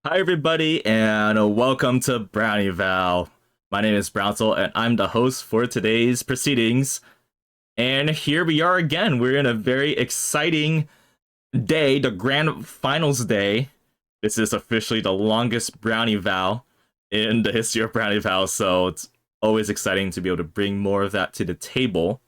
Hi, everybody, and welcome to Brownie Val. My name is Browntul, and I'm the host for today's proceedings. And here we are again. We're in a very exciting day, the grand finals day. This is officially the longest Brownie Val in the history of Brownie Val, so it's always exciting to be able to bring more of that to the table.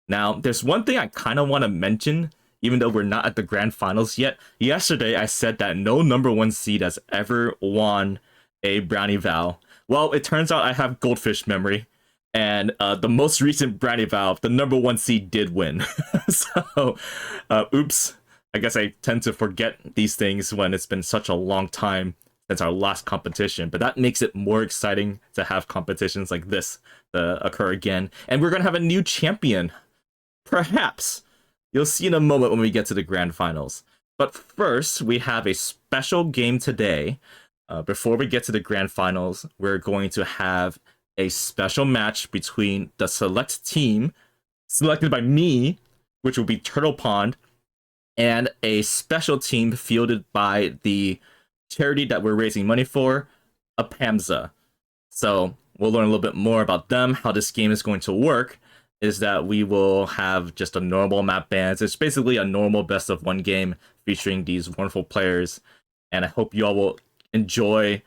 Now, there's one thing I kind of want to mention, even though we're not at the grand finals yet. Yesterday, I said that no number one seed has ever won a Brownie Vow. Well, it turns out I have goldfish memory, and the most recent Brownie Vow, the number one seed did win. So, oops. I guess I tend to forget these things when it's been such a long time since our last competition, but that makes it more exciting to have competitions like this occur again. And we're going to have a new champion. Perhaps. You'll see in a moment when we get to the grand finals. But first, we have a special game today. Before we get to the grand finals, we're going to have a special match between the select team, selected by me, which will be Turtle Pond, and a special team fielded by the charity that we're raising money for, APAMSA. So we'll learn a little bit more about them, how this game is going to work. Is that we will have just a normal map bans. It's basically a normal best of one game featuring these wonderful players. And I hope you all will enjoy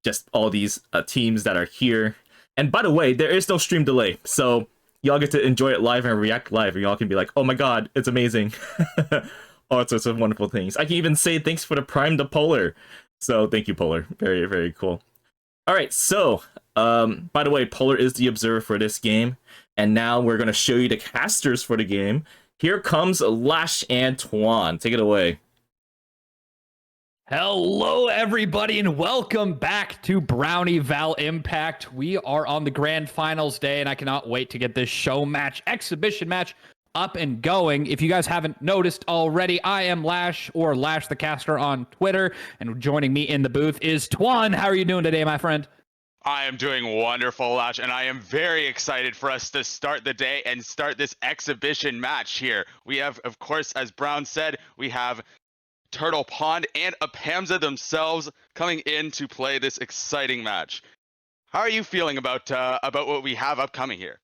just all these teams that are here. And by the way, there is no stream delay. So y'all get to enjoy it live and react live. And y'all can be like, oh my god, it's amazing. All sorts of wonderful things. I can even say thanks for the Prime to Polar. So thank you, Polar. Very, very cool. All right, so by the way, Polar is the observer for this game. And now we're going to show you the casters for the game. Here comes Lash and Twan. Take it away. Hello, everybody, and welcome back to Brownie Val Impact. We are on the grand finals day, and I cannot wait to get this show match, exhibition match, up and going. If you guys haven't noticed already, I am Lash, or Lash the Caster on Twitter, and joining me in the booth is Twan. How are you doing today, my friend? I am doing wonderful, Lash, and I am very excited for us to start the day and start this exhibition match here. We have, of course, as Brown said, we have Turtle Pond and APAMSA themselves coming in to play this exciting match. How are you feeling about what we have upcoming here?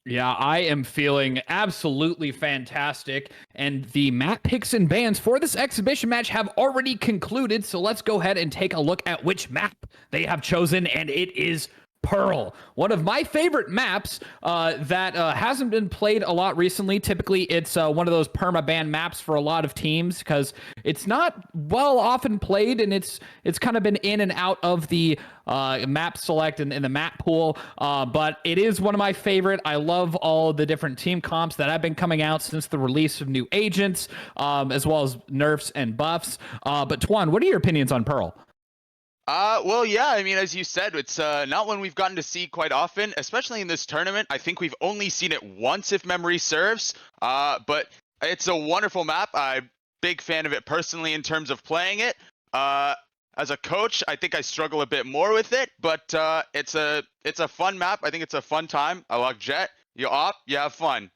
Yeah, I am feeling absolutely fantastic, and the map picks and bans for this exhibition match have already concluded, so let's go ahead and take a look at which map they have chosen, and it is Pearl, one of my favorite maps that hasn't been played a lot recently. Typically, it's one of those perma-ban maps for a lot of teams because it's not often played, and it's kind of been in and out of the map select and the map pool, but it is one of my favorite. I love all the different team comps that have been coming out since the release of new agents, as well as nerfs and buffs. But Twan, what are your opinions on Pearl? Well, yeah, I mean, as you said, it's not one we've gotten to see quite often, especially in this tournament. I think we've only seen it once, if memory serves, but it's a wonderful map. I'm a big fan of it personally in terms of playing it. As a coach, I think I struggle a bit more with it, but it's a fun map. I think it's a fun time. I like Jet. You op, you have fun.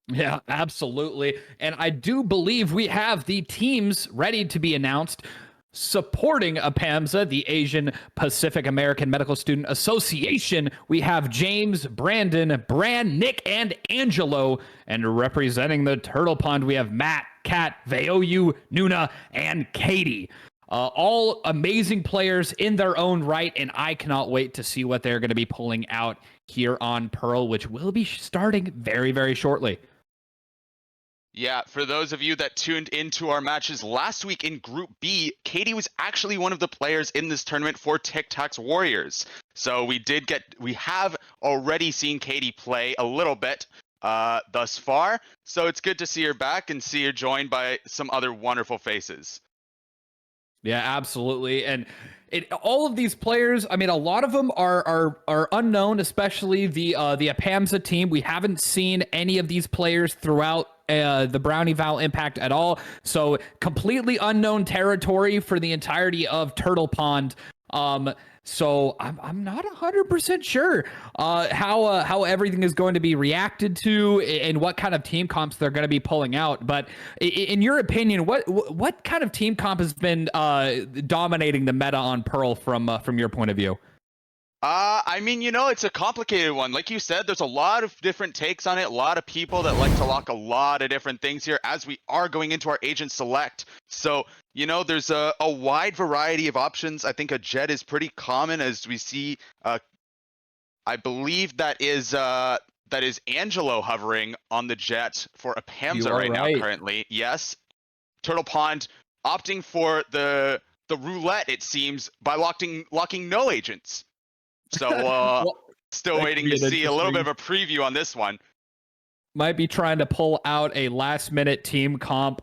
Yeah, absolutely. And I do believe we have the teams ready to be announced. Supporting APAMSA, the Asian Pacific American Medical Student Association, we have James, Brandon, Bran, Nick, and Angelo. And representing the Turtle Pond, we have Matt, Kat, Vaoyu, Nuna, and Katie. All amazing players in their own right, and I cannot wait to see what they're going to be pulling out here on Pearl, which will be starting very, very shortly. Yeah, for those of you that tuned into our matches last week in Group B, Katie was actually one of the players in this tournament for Tic Tacs Warriors. So we have already seen Katie play a little bit thus far. So it's good to see her back and see her joined by some other wonderful faces. Yeah, absolutely. And all of these players, I mean, a lot of them are unknown, especially the APAMSA team. We haven't seen any of these players throughout the Brownie Val Impact at all. So completely unknown territory for the entirety of Turtle Pond. So I'm not 100% sure how everything is going to be reacted to and what kind of team comps they're going to be pulling out. But in your opinion, what kind of team comp has been dominating the meta on Pearl from your point of view? I mean, it's a complicated one. Like you said, there's a lot of different takes on it. A lot of people that like to lock a lot of different things here as we are going into our agent select. So, there's a wide variety of options. I think a Jet is pretty common as we see. I believe that is Angelo hovering on the Jet for APAMSA right now currently. Yes. Turtle Pond opting for the roulette, it seems, by locking no agents. So, Well, still waiting to see a little bit of a preview on this one. Might be trying to pull out a last-minute team comp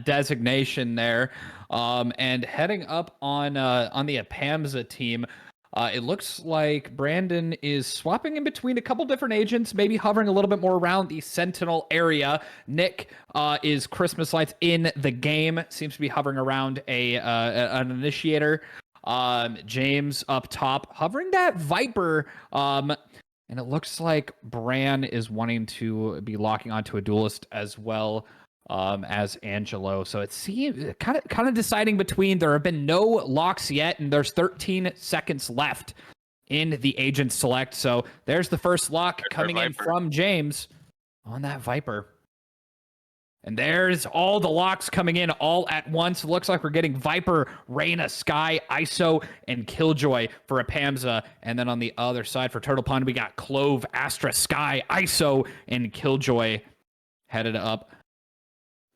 designation there, and heading up on the APAMSA team. It looks like Brandon is swapping in between a couple different agents, maybe hovering a little bit more around the Sentinel area. Nick is Christmas lights in the game, seems to be hovering around an initiator. James up top, hovering that Viper. And it looks like Bran is wanting to be locking onto a duelist as well as Angelo. So it seems kind of deciding between. There have been no locks yet, and there's 13 seconds left in the agent select. So there's the first lock coming in from James on that Viper. And there's all the locks coming in all at once. It looks like we're getting Viper, Reyna, Sky, ISO, and Killjoy for APAMSA. And then on the other side for Turtle Pond, we got Clove, Astra, Sky, ISO, and Killjoy headed up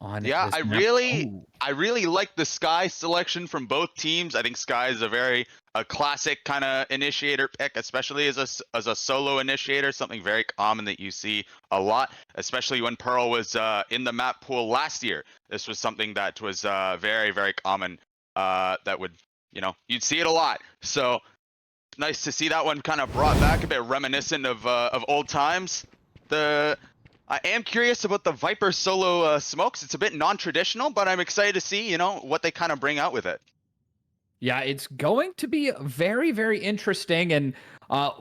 on Yeah, I really like the Sky selection from both teams. I think Sky is a classic kind of initiator pick, especially as a solo initiator, something very common that you see a lot, especially when Pearl was in the map pool last year. This was something that was very, very common, that would, you'd see it a lot. So nice to see that one kind of brought back, a bit reminiscent of old times. I am curious about the Viper solo smokes. It's a bit non-traditional, but I'm excited to see, what they kind of bring out with it. Yeah, it's going to be very, very interesting, and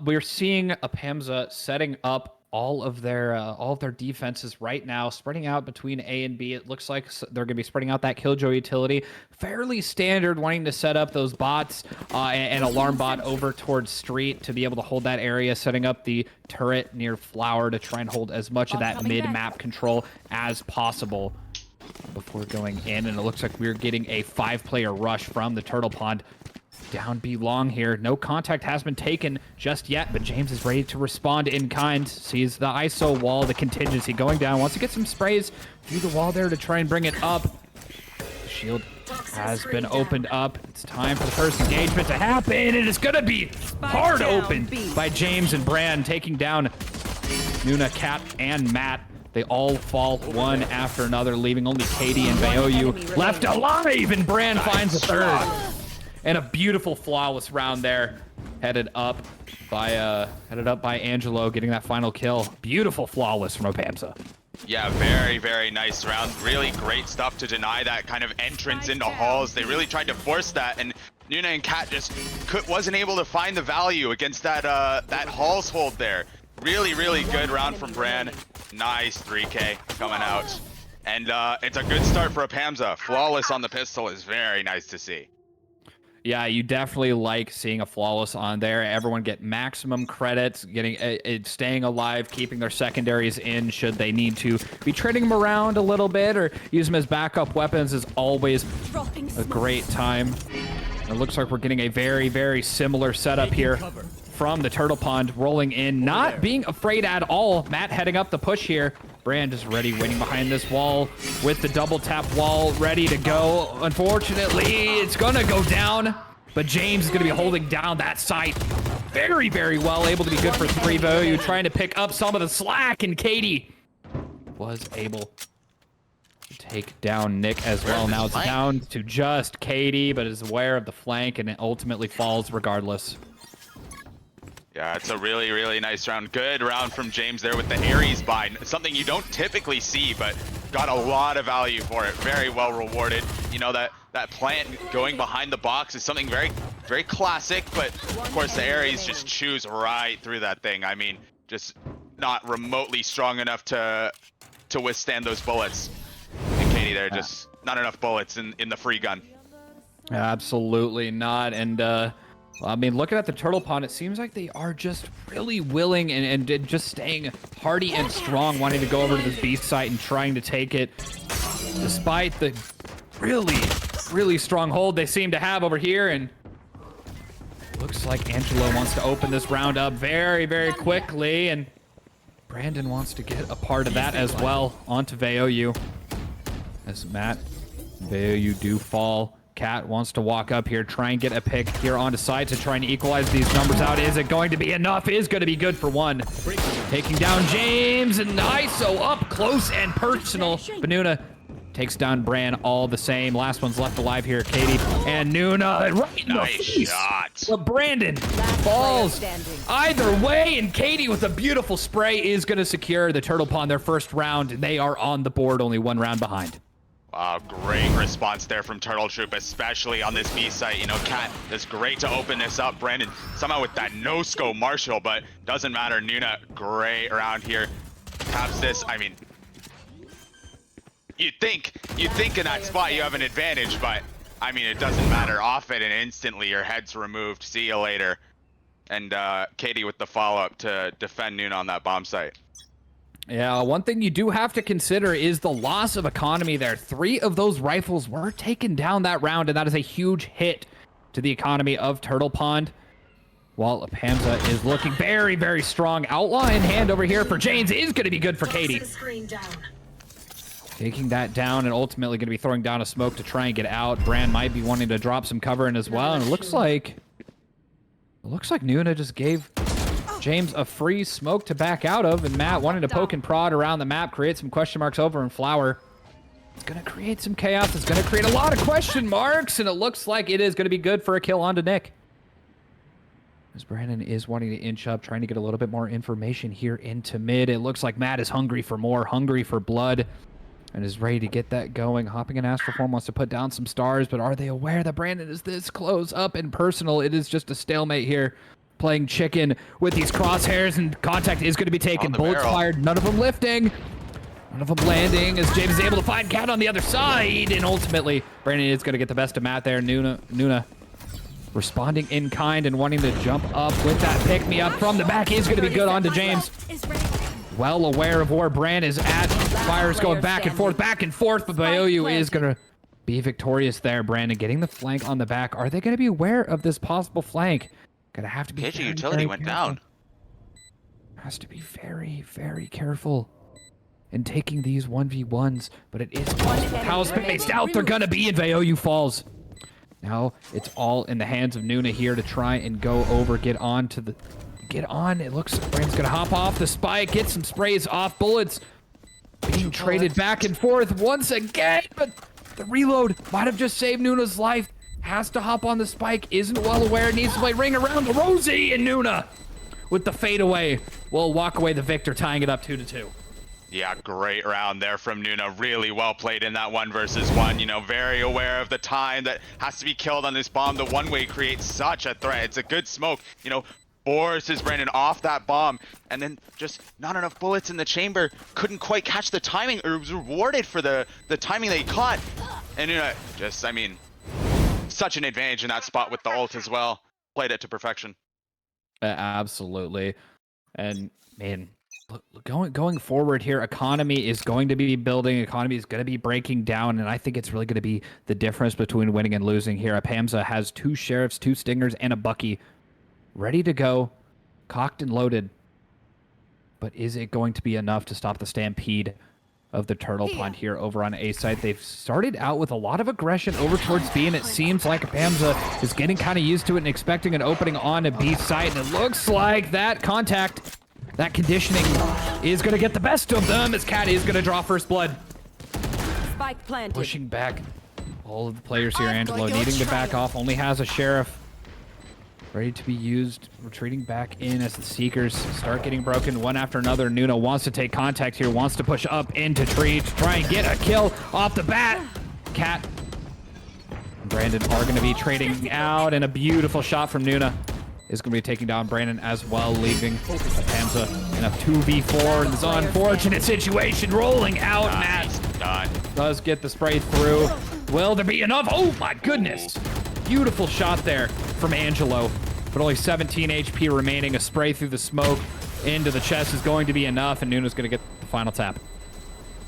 we're seeing APAMSA setting up all of their defenses right now, spreading out between A and B. It looks like they're going to be spreading out that Killjoy utility, fairly standard, wanting to set up those bots and alarm bot over towards Street to be able to hold that area, setting up the turret near Flower to try and hold as much of that mid-map control as possible before going in. And it looks like we're getting a 5-player rush from the Turtle Pond. Down B long here. No contact has been taken just yet, but James is ready to respond in kind. Sees the ISO wall, the contingency going down. Wants to get some sprays through the wall there to try and bring it up. The shield has been opened up. It's time for the first engagement to happen, and it's going to be hard opened by James and Bran, taking down Nuna, Cat, and Matt. They all fall one after another, leaving only Katie and Baoyu left alive, and Bran finds a third. And a beautiful flawless round there, headed up by Angelo, getting that final kill. Beautiful flawless from APAMSA. Yeah, very, very nice round. Really great stuff to deny that kind of entrance into halls. They really tried to force that, and Nuna and Kat just wasn't able to find the value against that halls hold there. Really, really good round from Bran. Nice 3K coming out. And it's a good start for APAMSA. Flawless on the pistol is very nice to see. Yeah, you definitely like seeing a flawless on there. Everyone get maximum credits, staying alive, keeping their secondaries in should they need to. Be trading them around a little bit or use them as backup weapons is always a great time. It looks like we're getting a very, very similar setup here from the Turtle Pond, rolling in, not being afraid at all. Matt heading up the push here. Bran just ready, waiting behind this wall with the double tap wall ready to go. Unfortunately, it's gonna go down, but James is gonna be holding down that site very, very well, able to be good for 3. Voyu trying to pick up some of the slack, and Katie was able to take down Nick as well. Now it's down to just Katie, but is aware of the flank, and it ultimately falls regardless. Yeah, it's a really, really nice round. Good round from James there with the Ares buy. Something you don't typically see, but got a lot of value for it. Very well rewarded. That plant going behind the box is something very very classic, but of course the Ares just chews right through that thing. I mean, just not remotely strong enough to withstand those bullets. And Katie there, just not enough bullets in the free gun. Absolutely not. And I mean, looking at the Turtle Pond, it seems like they are just really willing and just staying hardy and strong, wanting to go over to this beast site and trying to take it, despite the really strong hold they seem to have over here. And looks like Angelo wants to open this round up very quickly, and Brandon wants to get a part of that as well onto VOU. As Matt, VOU do fall. Cat wants to walk up here, try and get a pick here onto side to try and equalize these numbers out. Is it going to be enough? Is going to be good for one. Taking down James, and ISO up close and personal. But Nuna takes down Bran all the same. Last one's left alive here, Katie. And Nuna right in the face. Shot. But Brandon falls either way, and Katie with a beautiful spray is going to secure the Turtle Pond their first round. They are on the board, only one round behind. Wow, great response there from Turtle Troop, especially on this B site. You know, Cat does great to open this up. Brandon somehow with that no-scope Marshall, but doesn't matter. Nuna, great around here. Taps this. I mean, you'd think in that spot you have an advantage, but I mean, it doesn't matter. Off it and instantly your head's removed. See you later. And Katie with the follow-up to defend Nuna on that bomb site. Yeah, one thing you do have to consider is the loss of economy there. 3 of those rifles were taken down that round, and that is a huge hit to the economy of Turtle Pond. While APAMSA is looking very strong. Outlaw in hand over here for James is going to be good for Katie. Taking that down and ultimately going to be throwing down a smoke to try and get out. Brand might be wanting to drop some cover in as well, and it looks like Nuna just gave James a free smoke to back out of, and Matt wanting to poke and prod around the map, create some question marks over in Flower. It's going to create some chaos. It's going to create a lot of question marks, and it looks like it is going to be good for a kill onto Nick. As Brandon is wanting to inch up, trying to get a little bit more information here into mid. It looks like Matt is hungry for more, hungry for blood, and is ready to get that going. Hopping in Astral Form wants to put down some stars, but are they aware that Brandon is this close up and personal? It is just a stalemate here. Playing chicken with these crosshairs, and contact is going to be taken. Bullets fired, none of them lifting, none of them landing, as James is able to find Cat on the other side, and ultimately Brandon is going to get the best of Matt there. Nuna responding in kind and wanting to jump up with that pick-me-up from the back is going to be good onto James. Well aware of where Brand is at. Fires going back and forth, but VOU is going to be victorious there. Brandon getting the flank on the back. Are they going to be aware of this possible flank? Gonna have to be KJ utility went down. Has to be very careful in taking these 1v1s, but it is how spaced out they're gonna be in VOU falls. Now it's all in the hands of Nuna here to try and go over, get on. It looks like Brand's gonna hop off the spike, get some sprays off, bullets being traded back and forth once again, but the reload might have just saved Nuna's life. Has to hop on the spike, isn't well aware, needs to play ring around the Rosie, and Nuna with the fadeaway will walk away the victor, tying it up 2-2. Yeah, great round there from Nuna. Really well played in that 1v1. You know, very aware of the time that has to be killed on this bomb. The one-way creates such a threat. It's a good smoke, you know, forces Brandon off that bomb, and then just not enough bullets in the chamber. Couldn't quite catch the timing, or was rewarded for the timing that he caught. And Nuna just, I mean, such an advantage in that spot with the ult as well. Played it to perfection. Absolutely. And man, going forward here, economy is going to be building. Economy is going to be breaking down, and I think it's really going to be the difference between winning and losing here. APAMSA has 2 sheriffs, 2 stingers, and a Bucky ready to go, cocked and loaded. But is it going to be enough to stop the stampede of the Turtle Pond here over on A side? They've started out with a lot of aggression over towards B, and it seems like APAMSA is getting kind of used to it and expecting an opening on a B side, and it looks like that contact, that conditioning is going to get the best of them, as Cat is going to draw first blood. Spike planted. Pushing back all of the players here. Angelo needing to back off, only has a sheriff ready to be used, retreating back in as the Seekers start getting broken one after another. Nuna wants to take contact here, wants to push up into tree to try and get a kill off the bat. Cat Brandon are going to be trading out, and a beautiful shot from Nuna is going to be taking down Brandon as well, leaving APAMSA in a 2v4 in this unfortunate situation. Rolling out, Matt does get the spray through. Will there be enough? Oh my goodness. Beautiful shot there from Angelo, but only 17 HP remaining. A spray through the smoke into the chest is going to be enough, and Nuna's going to get the final tap.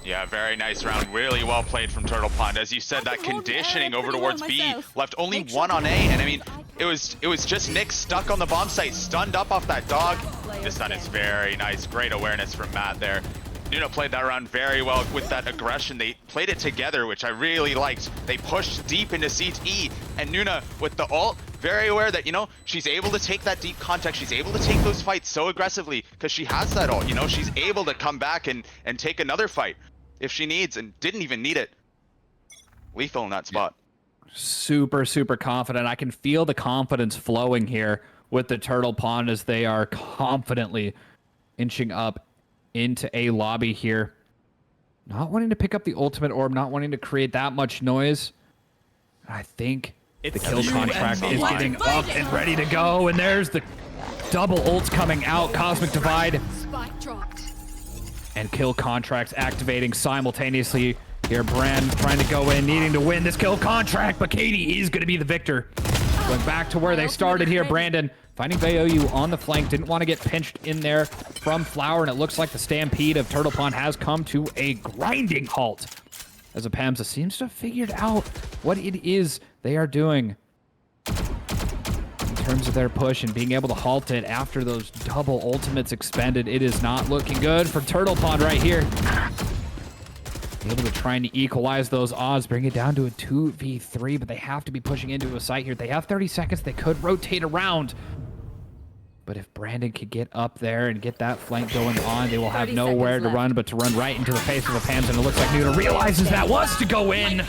Yeah, very nice round. Really well played from Turtle Pond. As you said, that conditioning over towards B left only one on A, and I mean, it was just Nick stuck on the bomb site, stunned up off that dog. This stun is very nice. Great awareness from Matt there. Nuna played that round very well with that aggression. They played it together, which I really liked. They pushed deep into CT, and Nuna with the ult, very aware that, you know, she's able to take that deep contact. She's able to take those fights so aggressively because she has that ult. You know, she's able to come back and take another fight if she needs, and didn't even need it. Lethal in that spot. Super, super confident. I can feel the confidence flowing here with the Turtle Pond as they are confidently inching up into a lobby here. Not wanting to pick up the ultimate orb, not wanting to create that much noise. I think the kill contract is getting up and ready to go, and there's the double ults coming out. Cosmic Divide and kill contracts activating simultaneously here. Bran trying to go in, needing to win this kill contract, but Katie is going to be the victor. Going back to where they started here. Brandon finding VOU on the flank, didn't want to get pinched in there from Flower, and it looks like the stampede of Turtle Pond has come to a grinding halt as APAMSA seems to have figured out what it is they are doing in terms of their push and being able to halt it after those double ultimates expended. It is not looking good for Turtle Pond right here. Able to try and equalize those odds, bring it down to a 2v3, but they have to be pushing into a site here. They have 30 seconds. They could rotate around. But if Brandon could get up there and get that flank going on, they will have nowhere to run but to run right into the face of APAMSA. And it looks like Nuna realizes that, wants to go in.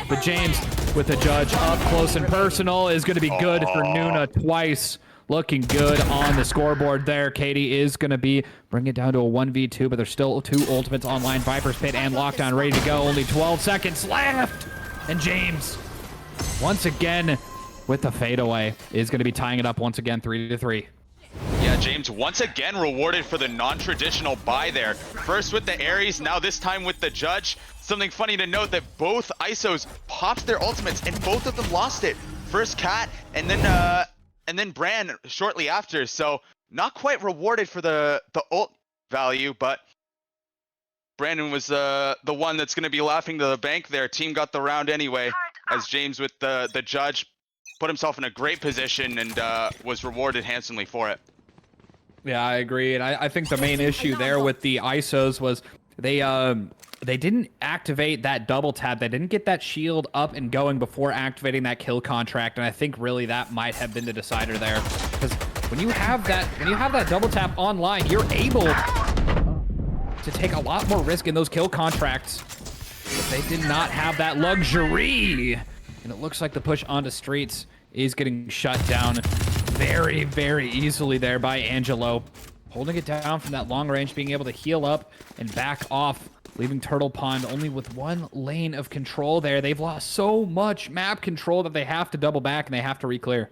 But James, with the judge up close and personal, is going to be good for Nuna twice. Looking good on the scoreboard there. Katie is going to be bring it down to a 1v2, but there's still two ultimates online. Viper's Pit and Lockdown ready to go. Only 12 seconds left. And James, once again, with the fadeaway, is going to be tying it up once again, 3-3. Yeah, James once again rewarded for the non-traditional buy there. First with the Ares, now this time with the Judge. Something funny to note that both ISOs popped their ultimates and both of them lost it. First Cat and then Bran shortly after. So not quite rewarded for the ult value, but Brandon was the one that's going to be laughing to the bank there. Team got the round anyway, as James with the Judge put himself in a great position and was rewarded handsomely for it. Yeah, I agree. And I think the main issue there with the ISOs was they didn't activate that double tap. They didn't get that shield up and going before activating that kill contract. And I think really that might have been the decider there. Because when you have that double tap online, you're able to take a lot more risk in those kill contracts. But they did not have that luxury. And it looks like the push onto streets is getting shut down very, very easily there by Angelo. Holding it down from that long range, being able to heal up and back off, leaving Turtle Pond only with one lane of control there. They've lost so much map control that they have to double back and they have to re-clear.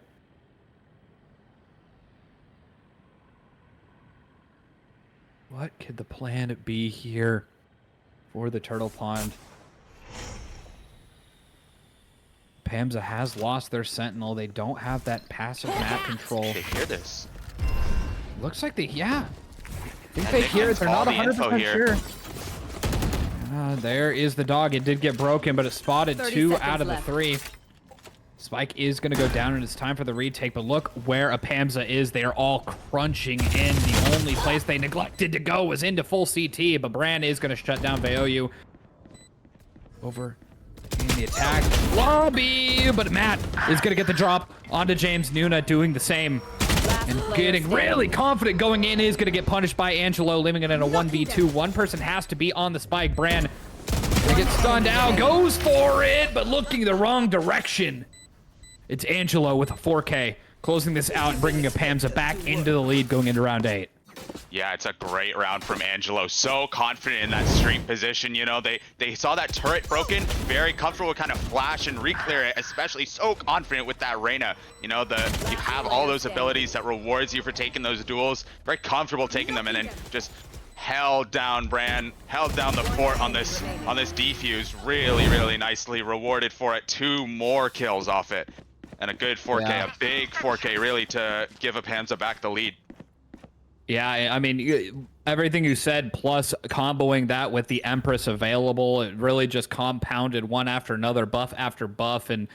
What could the plan be here for the Turtle Pond? APAMSA has lost their Sentinel. They don't have that passive map control. They hear this. Looks like I think they hear it. They're not 100% sure. There is the dog. It did get broken, but it spotted 2 out of the 3. Spike is going to go down, and it's time for the retake. But look where APAMSA is. They are all crunching in. The only place they neglected to go was into full CT, but Bran is going to shut down VOU. Over in the attack lobby, but Matt is going to get the drop onto James. Nuna doing the same. And getting really confident going in, is going to get punished by Angelo, leaving it in a 1v2. One person has to be on the spike. Bran gonna get stunned out, goes for it, but looking the wrong direction. It's Angelo with a 4K, closing this out and bringing APAMSA back into the lead going into round 8. Yeah, it's a great round from Angelo. So confident in that street position. You know, they saw that turret broken, very comfortable to kind of flash and re-clear it, especially so confident with that Reyna. You know, you have all those abilities that rewards you for taking those duels. Very comfortable taking them, and then just held down held down the fort on this defuse. Really nicely rewarded for it. 2 more kills off it. And a good 4K, a big 4K really to give APAMSA back the lead. Yeah, I mean, everything you said, plus comboing that with the Empress available, it really just compounded one after another, buff after buff, and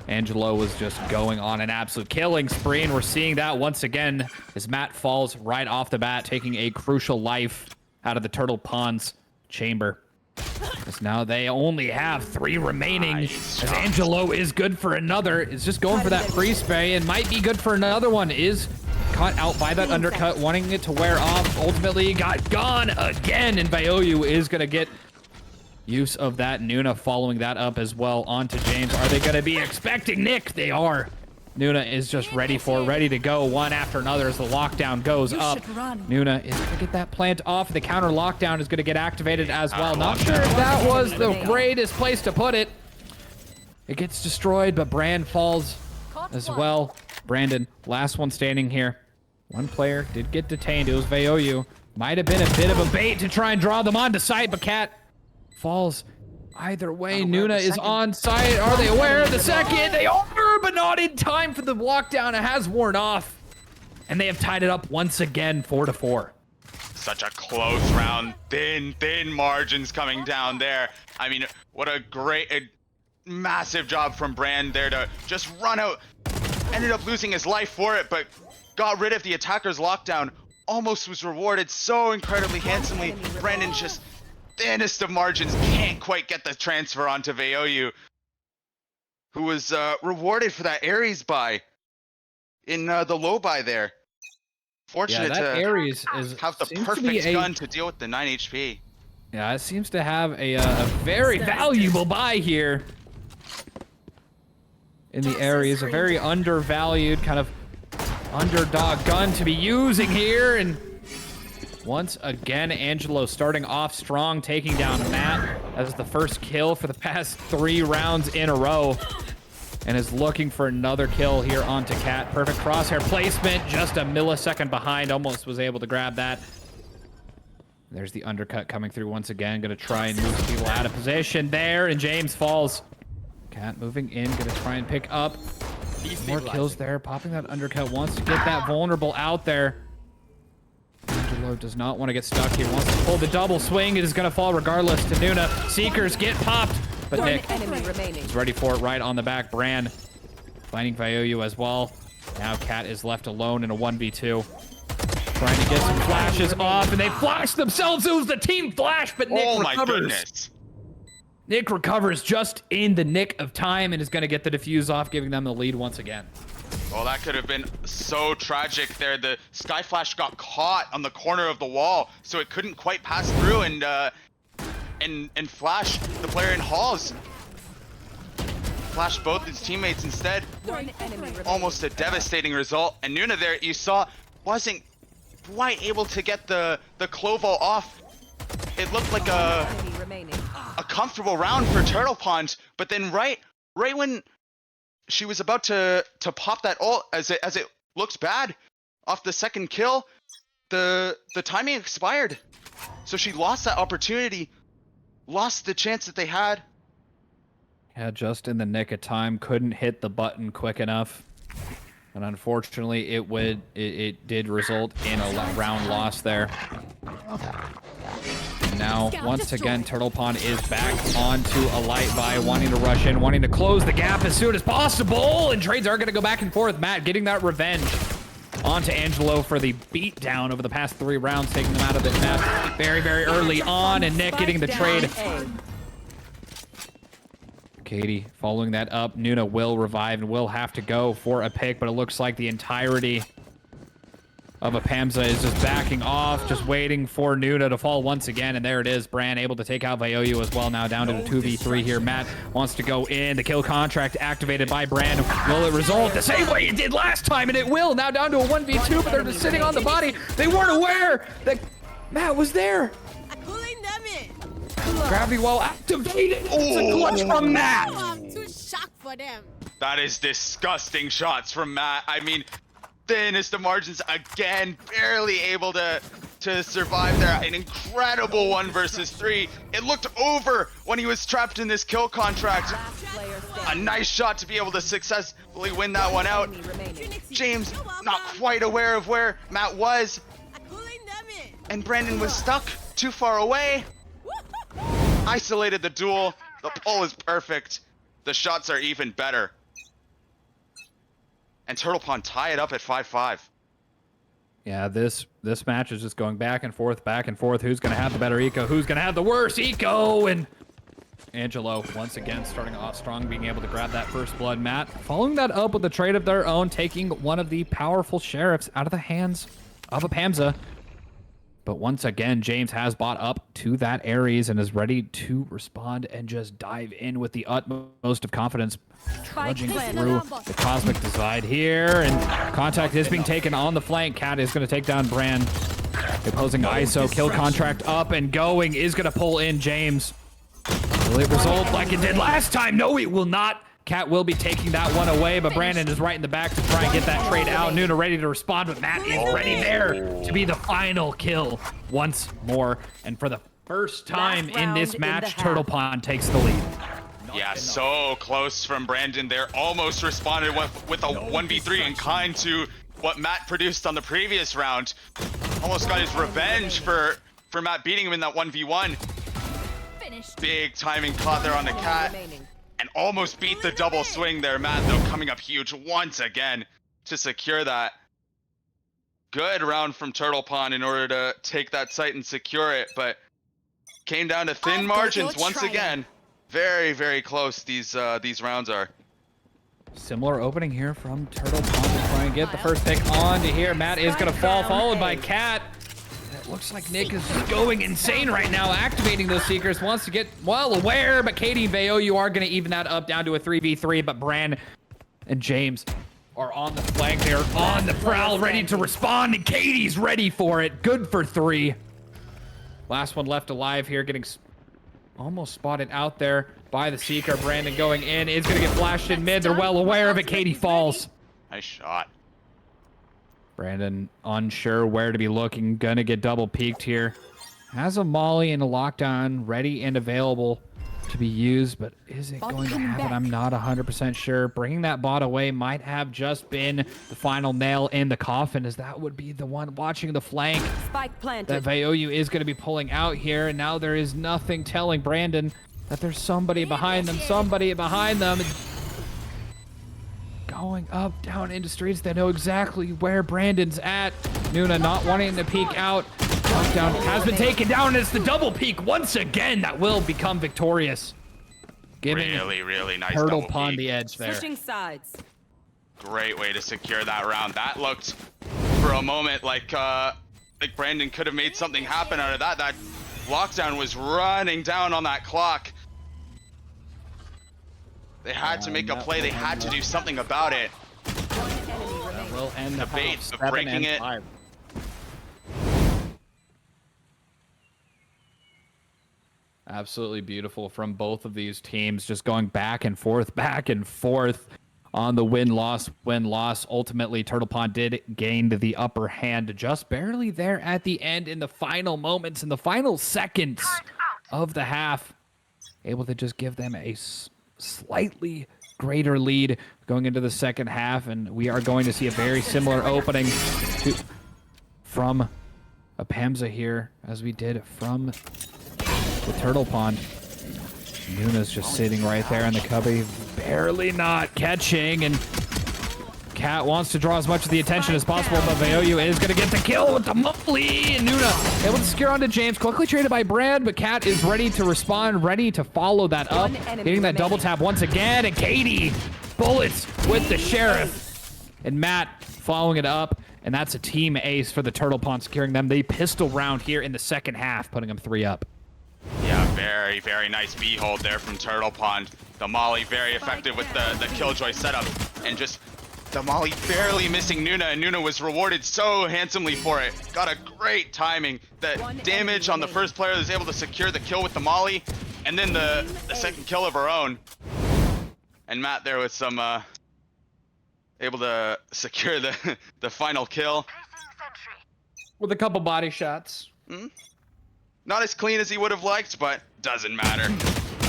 Angelo was just going on an absolute killing spree, and we're seeing that once again as Matt falls right off the bat, taking a crucial life out of the Turtle Pond's chamber. Because now they only have 3 remaining, as Angelo is good for another, is just going for that free spray, and might be good for another one, is caught out by that undercut, wanting it to wear off. Ultimately got gone again, and Vaoyu is going to get use of that. Nuna following that up as well onto James. Are they going to be expecting Nick? They are. Nuna is just ready to go one after another as the lockdown goes up. Nuna is going to get that plant off. The counter lockdown is going to get activated as well. Not sure if that was the greatest place to put it. It gets destroyed, but Brand falls as well. Brandon, last one standing here. One player did get detained. It was Vaoyu. Might have been a bit of a bait to try and draw them onto site, but Cat falls. Either way, Nuna is on site. Are they aware of the second? They are, but not in time for the lockdown. It has worn off. And they have tied it up once again, 4-4. Such a close round. Thin margins coming down there. I mean, what a massive job from Brand there to just run out. Ended up losing his life for it, but got rid of the attacker's lockdown. Almost was rewarded so incredibly handsomely. Brandon just thinnest of margins, can't quite get the transfer onto Vaoyu, who was rewarded for that Ares buy in the low buy there. Fortunate to Ares have the perfect gun to deal with the 9 HP. Yeah, it seems to have a very valuable buy here in the Ares. A very undervalued kind of underdog gun to be using here, and once again, Angelo starting off strong, taking down Matt as the first kill for the past 3 rounds in a row, and is looking for another kill here onto Cat. Perfect crosshair placement, just a millisecond behind, almost was able to grab that. There's the undercut coming through once again, gonna try and move people out of position there, and James falls. Cat moving in, gonna try and pick up more kills there, popping that undercut, wants to get that vulnerable out there. Angelo does not want to get stuck here. Wants to pull the double swing. It is going to fall regardless to Nuna. Seekers get popped, but Nick is ready for it right on the back. Brand finding Vaoyu as well. Now Cat is left alone in a 1v2. Trying to get some flashes off, and they flash themselves. It was the team flash, but Nick recovers. My goodness. Nick recovers just in the nick of time and is going to get the defuse off, giving them the lead once again. Well, that could have been so tragic there. The Sky Flash got caught on the corner of the wall, so it couldn't quite pass through and flash the player in halls. Flashed both his teammates instead. Almost a devastating result. And Nuna there, you saw, wasn't quite able to get the Clovo off. It looked like a comfortable round for Turtle Pond, but then right when she was about to pop that ult, as it looked bad off the second kill, the timing expired, so she lost that opportunity, lost the chance that they had. Yeah, just in the nick of time, couldn't hit the button quick enough, and unfortunately it did result in a round loss there. Now, once again, Turtle Pond is back onto a light buy, wanting to rush in, wanting to close the gap as soon as possible, and trades are going to go back and forth. Matt getting that revenge onto Angelo for the beatdown over the past 3 rounds, taking them out of the map very, very early on, and Nick getting the trade. Katie following that up. Nuna will revive and will have to go for a pick, but it looks like the entirety of APAMSA is just backing off, just waiting for Nuna to fall once again, and there it is. Bran able to take out VOD as well, now down to the 2v3 here. Matt wants to go in. The kill contract activated by Bran. Will it result the same way it did last time? And it will. Now down to a 1v2, but they're just sitting on the body. They weren't aware that Matt was there. Pulling them in. Gravity well activated. It's a clutch from Matt. Oh, I'm too shocked for them. That is disgusting shots from Matt. I mean, thinnest of margins again, barely able to survive there. An incredible 1 versus 3. It looked over when he was trapped in this kill contract. A nice shot to be able to successfully win that one out. James not quite aware of where Matt was, and Brandon was stuck too far away. Isolated the duel. The pull is perfect. The shots are even better. And Turtle Pond tie it up at 5-5. Yeah, this match is just going back and forth, back and forth. Who's going to have the better eco? Who's going to have the worse eco? And Angelo, once again, starting off strong, being able to grab that first blood. Matt following that up with a trade of their own, taking one of the powerful sheriffs out of the hands of APAMSA. But once again, James has bought up to that Ares and is ready to respond and just dive in with the utmost of confidence, trudging through the Cosmic Divide here. And contact is being taken on the flank. Cat is going to take down Bran. The opposing ISO kill contract up and going is going to pull in James. Will it result like it did last time? No, it will not. Cat will be taking that one away, but Brandon is right in the back to try and get that trade out. Nuna ready to respond, but Matt is ready there to be the final kill once more. And for the first time in this match, Turtle Pond takes the lead. Yeah, so close from Brandon there. Almost responded with a 1v3 in kind to what Matt produced on the previous round. Almost got his revenge for Matt beating him in that 1v1. Big timing caught there on the Cat. And almost beat the double swing there. Matt, though, coming up huge once again to secure that. Good round from Turtle Pond in order to take that site and secure it, but came down to thin margins once again. Very, very close these rounds are. Similar opening here from Turtle Pond to try and get the first pick on to here. Matt is going to fall, followed by Cat. It looks like Nick is just going insane right now, activating those Seekers. Wants to get well aware, but Katie and Veo, you are going to even that up down to a 3v3, but Bran and James are on the flank. They're on the prowl, ready to respond, and Katie's ready for it. Good for 3. Last one left alive here, getting almost spotted out there by the Seeker. Brandon going in, is going to get flashed in mid. They're well aware of it. Katie falls. Nice shot. Brandon unsure where to be looking, gonna get double peeked here. Has a molly and a lockdown ready and available to be used, but is it going to happen? I'm not 100% sure. Bringing that bot away might have just been the final nail in the coffin, as that would be the one watching the flank. Spike planted. That Vaoyu is going to be pulling out here, and now there is nothing telling Brandon that there's somebody behind them, going up, down into streets. They know exactly where Brandon's at. Nuna not wanting to peek out. Lockdown has been taken down, and it's the double peek once again that will become victorious. Giving really nice Turtle double Pond peek. the edge there. Switching sides. Great way to secure that round. That looked for a moment like Brandon could have made something happen out of that. That lockdown was running down on that clock. They had to make a play. They had to do something about it. That will end the bait half, of breaking 7 and it. 5. Absolutely beautiful from both of these teams, just going back and forth on the win-loss. Ultimately, Turtle Pond did gain the upper hand, just barely there at the end in the final moments, in the final seconds of the half. Able to just give them a slightly greater lead going into the second half, and we are going to see a very similar opening from APAMSA here as we did from the Turtle Pond. Nuna's just sitting right there in the cubby, barely not catching, and Cat wants to draw as much of the attention as possible, but Vaoyu is going to get the kill with the molly, and Nuna able to secure onto James, quickly traded by Brad, but Cat is ready to respond, ready to follow that up, getting that double tap once again, and Katie bullets with the Sheriff, and Matt following it up and that's a team ace for the Turtle Pond, securing them the pistol round here in the second half, putting them 3 up. Yeah, very, very nice B hold there from Turtle Pond. The Molly very effective with the Killjoy setup, and just the Molly barely missing Nuna, and Nuna was rewarded so handsomely for it. Got a great timing. The damage on the first player was able to secure the kill with the Molly, and then the second kill of her own. And Matt there with some, able to secure the final kill. With a couple body shots. Not as clean as he would have liked, but doesn't matter.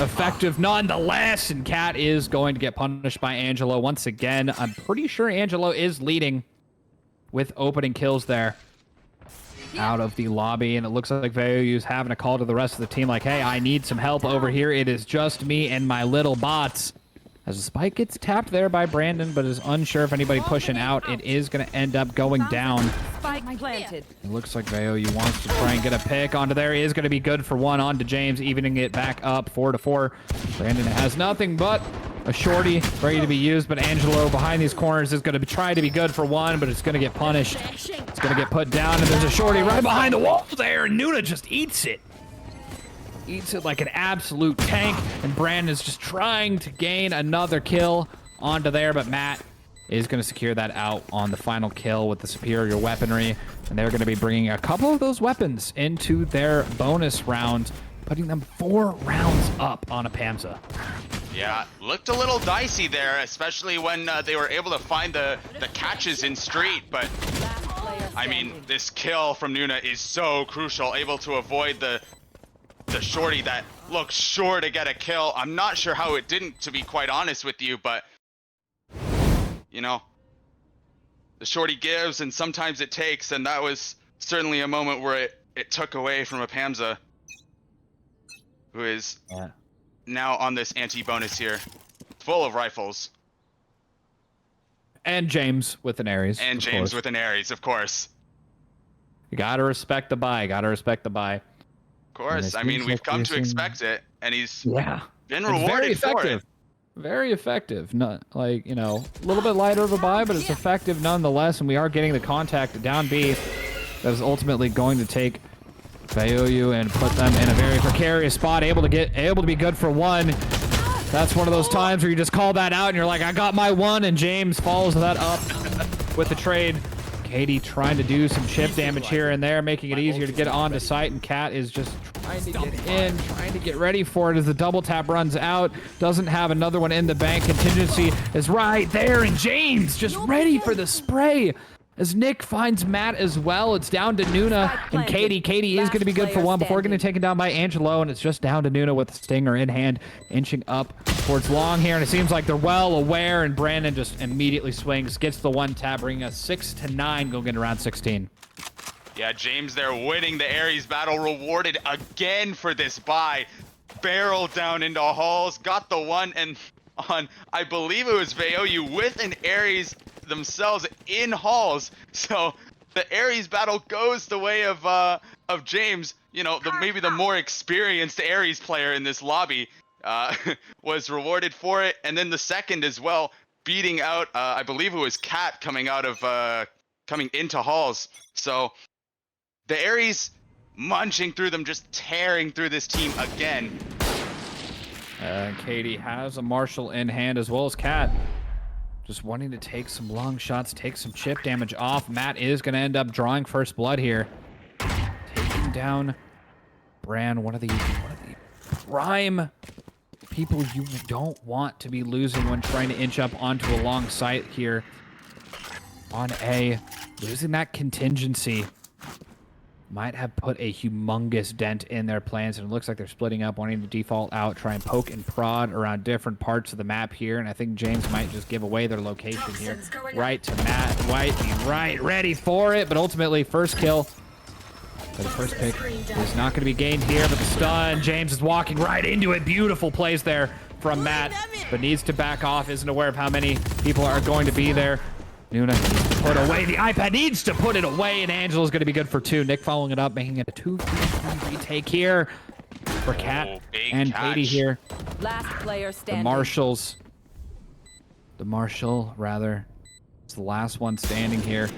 Effective nonetheless, and Cat is going to get punished by Angelo once again. I'm pretty sure Angelo is leading with opening kills there out of the lobby, and it looks like Vaoyu's having a call to the rest of the team like, hey, I need some help over here. It is just me and my little bots. As the spike gets tapped there by Brandon, but is unsure if anybody pushing out. It is going to end up going down. Spike planted. It looks like Vaoyu wants to try and get a pick onto there. Is going to be good for 1 onto James, evening it back up 4-4. Brandon has nothing but a shorty ready to be used, but Angelo behind these corners is going to try to be good for 1, but it's going to get punished. It's going to get put down, and there's a shorty right behind the wall there, and Nuna just eats it. Eats it like an absolute tank, and Brandon is just trying to gain another kill onto there, but Matt is going to secure that out on the final kill with the superior weaponry, and they're going to be bringing a couple of those weapons into their bonus round, putting them 4 rounds up on APAMSA. Yeah, looked a little dicey there, especially when they were able to find the catches in street, but I mean, this kill from Nuna is so crucial, able to avoid the shorty that looked sure to get a kill. I'm not sure how it didn't, to be quite honest with you, but you know, the shorty gives and sometimes it takes, and that was certainly a moment where it took away from APAMSA, who is now on this anti-bonus here, full of rifles. And James with an Ares. And James with an Ares, of course. You gotta respect the buy. Gotta respect the buy. Of course. I mean, we've come to expect it, and he's been rewarded for it. Very effective. Not like, you know, a little bit lighter of a buy, but it's effective nonetheless, and we are getting the contact down B that is ultimately going to take Vaoyu and put them in a very precarious spot, able to be good for 1. That's one of those times where you just call that out and you're like, I got my 1, and James follows that up with the trade. Katie trying to do some chip damage here and there, making it easier to get onto site, and Cat is just trying to get in, trying to get ready for it as the double tap runs out. Doesn't have another one in the bank. Contingency is right there, and James just ready for the spray. As Nick finds Matt as well, it's down to Nuna and Katie. Katie is going to be good for 1 before getting taken down by Angelo, and it's just down to Nuna with the stinger in hand, inching up towards long here, and it seems like they're well aware, and Brandon just immediately swings, gets the 1 tap, bringing us 6-9, going into round 16. Yeah, James there winning the Ares battle, rewarded again for this buy. Barreled down into halls, got the 1, and on, I believe it was Vaoyu with an Ares themselves in halls. So the Ares battle goes the way of James. You know, maybe the more experienced Ares player in this lobby was rewarded for it, and then the second as well, beating out I believe it was Cat coming into halls. So the Ares munching through them, just tearing through this team again. Katie has a Marshall in hand as well as Cat. Just wanting to take some long shots, take some chip damage off. Matt is going to end up drawing first blood here. Taking down Bran, one of the prime people you don't want to be losing when trying to inch up onto a long site here. On A, losing that contingency might have put a humongous dent in their plans, and it looks like they're splitting up, wanting to default out, try and poke and prod around different parts of the map here, and I think James might just give away their location here. Right to Matt White, right, ready for it, but ultimately first kill. So the first pick is not going to be gained here, but the stun, James is walking right into it. Beautiful plays there from Matt, but needs to back off, isn't aware of how many people are going to be there. Nuna needs to put away. The iPad needs to put it away, and Angelo's going to be good for 2. Nick following it up, making it a 2-3 retake here for Cat and catch. Katie here. Last player standing. The Marshall, rather. It's the last one standing here.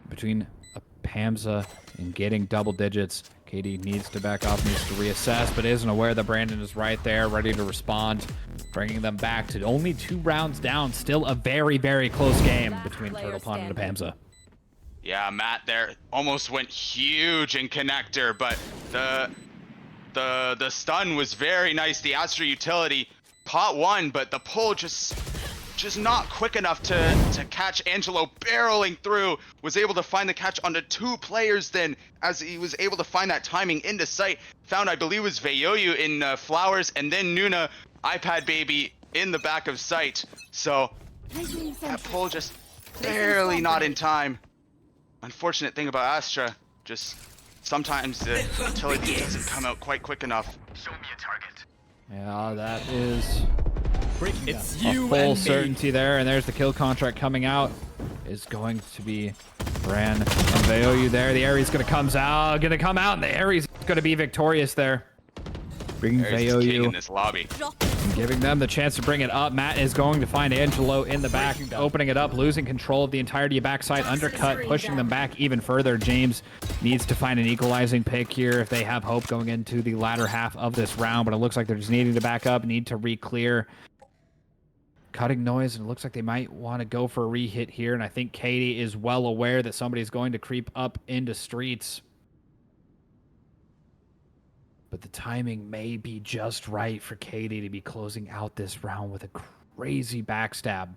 between APAMSA and getting double digits. KD needs to back off, needs to reassess, but isn't aware that Brandon is right there, ready to respond, bringing them back to only 2 rounds down. Still a very, very close game between Turtle Pond and APAMSA. Yeah, Matt there almost went huge in connector, but the stun was very nice. The Astra utility caught one, but the pull just not quick enough to catch. Angelo barreling through, was able to find the catch onto 2 players then, as he was able to find that timing into sight. Found, I believe, was Veyoyu in Flowers, and then Nuna, iPad Baby, in the back of sight. So that pull just barely not in time. Unfortunate thing about Astra, just sometimes the utility doesn't come out quite quick enough. Show me a target. Yeah, that is It's a you full and certainty there, and there's the kill contract coming out. Is going to be Bran and Veyoyu there. The Ares gonna come out, and the Ares gonna be victorious there. Bringing There's this king in Veyoyu this lobby. and giving them the chance to bring it up. Matt is going to find Angelo in the back, opening it up, losing control of the entirety of backside, undercut, pushing them back even further. James needs to find an equalizing pick here if they have hope going into the latter half of this round, but it looks like they're just needing to back up, need to re-clear. Cutting noise, and it looks like they might want to go for a re-hit here, and I think Katie is well aware that somebody's going to creep up into streets. But the timing may be just right for Katie to be closing out this round with a crazy backstab,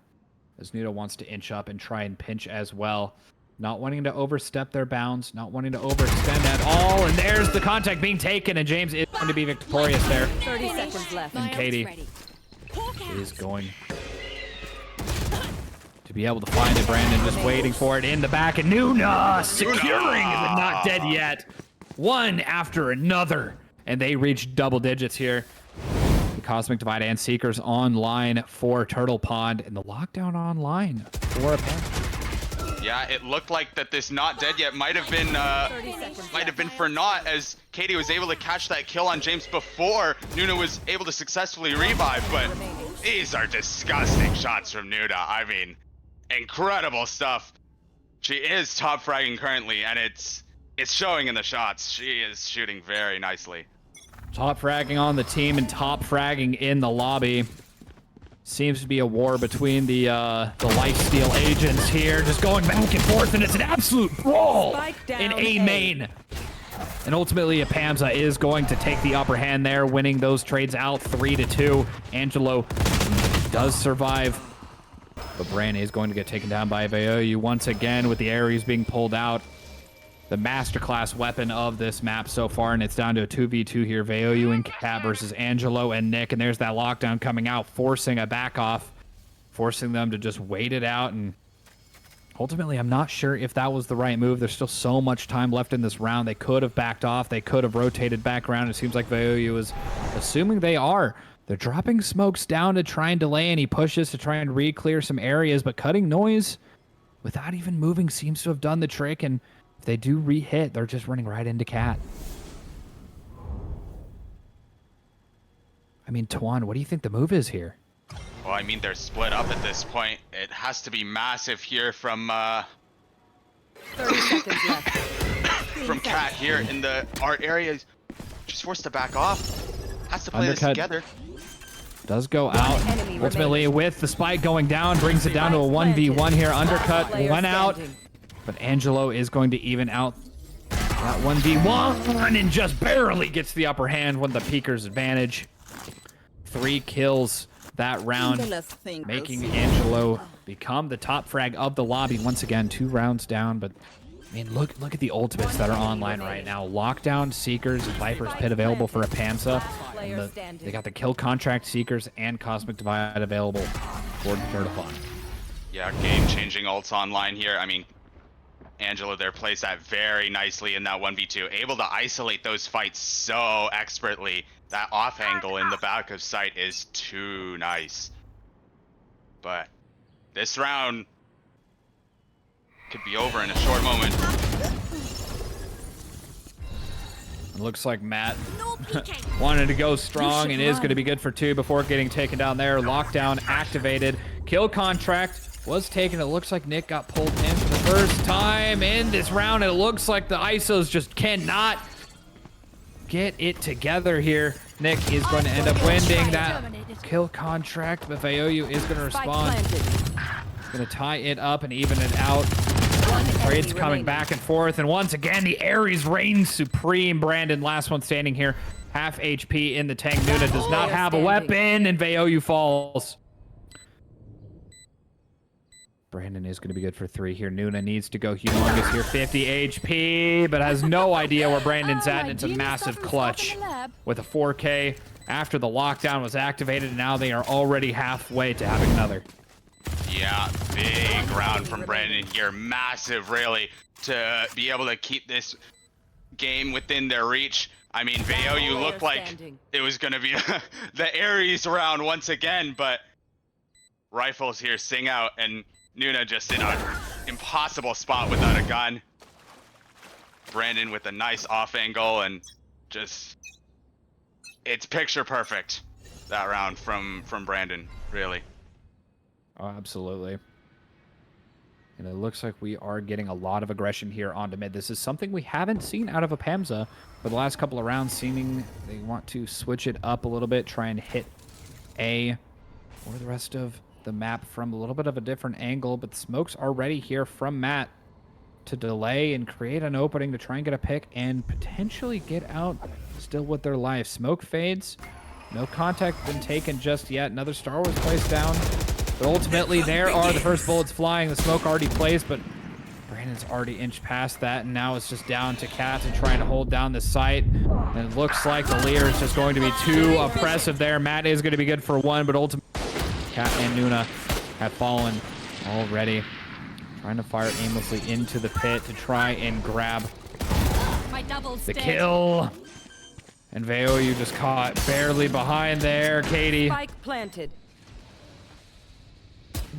as Nudo wants to inch up and try and pinch as well. Not wanting to overstep their bounds, not wanting to overextend at all, and there's the contact being taken, and James is going to be victorious there. 30 seconds left. And Katie is going to be able to find it. Brandon just waiting for it in the back, and Nuna securing but not dead yet. One after another, and they reach double digits here. The Cosmic Divide and Seekers online for Turtle Pond, and the lockdown online for APAMSA. Yeah, it looked like that this not dead yet might have been for naught, as Katie was able to catch that kill on James before Nuna was able to successfully revive. But these are disgusting shots from Nuna. I mean, incredible stuff. She is top fragging currently, and it's showing in the shots. She is shooting very nicely. Top fragging on the team and top fragging in the lobby. Seems to be a war between the lifesteal agents here, just going back and forth, and it's an absolute brawl in A main. And ultimately, APAMSA is going to take the upper hand there, winning those trades out 3-2. Angelo does survive, but Bran is going to get taken down by Veyoyu once again, with the Ares being pulled out. The masterclass weapon of this map so far, and it's down to a 2v2 here. Veyoyu and Cat versus Angelo and Nick, and there's that lockdown coming out, forcing a back off, forcing them to just wait it out, and ultimately, I'm not sure if that was the right move. There's still so much time left in this round. They could have backed off. They could have rotated back around. It seems like Veyoyu is assuming they are. They're dropping smokes down to try and delay any pushes to try and re-clear some areas, but cutting noise without even moving seems to have done the trick, and if they do re-hit, they're just running right into Cat. I mean, Tuan, what do you think the move is here? Well, I mean, they're split up at this point. It has to be massive here from 30 seconds left. from Cat here in the art area. She's forced to back off. Has to play this together. Does go out. Ultimately, with the spike going down, brings it down to a 1v1 here. Undercut went out, but Angelo is going to even out that 1v1 and just barely gets the upper hand with the Peeker's advantage. 3 kills that round, making Angelo become the top frag of the lobby once again. 2 rounds down, but I mean, look at the ultimates that are online right now. Lockdown, Seekers, Viper's Pit available for APAMSA. And they got the kill contract, Seekers, and Cosmic Divide available for the Turtle Pond. Yeah, game-changing ults online here. I mean, Angelo there plays that very nicely in that 1v2. Able to isolate those fights so expertly. That off angle in the back of sight is too nice. But this round could be over in a short moment. It looks like Matt wanted to go strong and is going to be good for 2 before getting taken down there. Lockdown activated. Kill contract was taken. It looks like Nick got pulled in for the first time in this round. It looks like the ISOs just cannot get it together here. Nick is going to end up winning that kill contract, but Vaoyu is going to respond. Going to tie it up and even it out. Trades coming back and forth, and once again, the Ares reigns supreme. Brandon, last one standing here. Half HP in the tank. Nuna does not have a weapon, and Vaoyu falls. Brandon is going to be good for 3 here. Nuna needs to go humongous here. 50 HP, but has no idea where Brandon's at, and it's a massive clutch with a 4K after the lockdown was activated, and now they are already halfway to having another. Yeah, big round from Brandon here. Massive, really, to be able to keep this game within their reach. I mean, Vaoyu looked like it was going to be the Ares round once again, but rifles here sing out, and Nuna just in an impossible spot without a gun. Brandon with a nice off angle, and just, it's picture perfect, that round from Brandon, really. Oh, absolutely. And it looks like we are getting a lot of aggression here onto mid. This is something we haven't seen out of APAMSA for the last couple of rounds, seeming they want to switch it up a little bit, try and hit A or the rest of the map from a little bit of a different angle, but the smokes are ready here from Matt to delay and create an opening to try and get a pick and potentially get out still with their life. Smoke fades. No contact been taken just yet. Another Star was placed down. But ultimately, there are the first bullets flying. The smoke already placed, but Brandon's already inched past that, and now it's just down to Cat and trying to hold down the site. And it looks like the Lear is just going to be too oppressive there. Matt is going to be good for 1, but ultimately, Cat and Nuna have fallen already. Trying to fire aimlessly into the pit to try and grab the kill. And Vaoyu just caught barely behind there. Katie. Spike planted.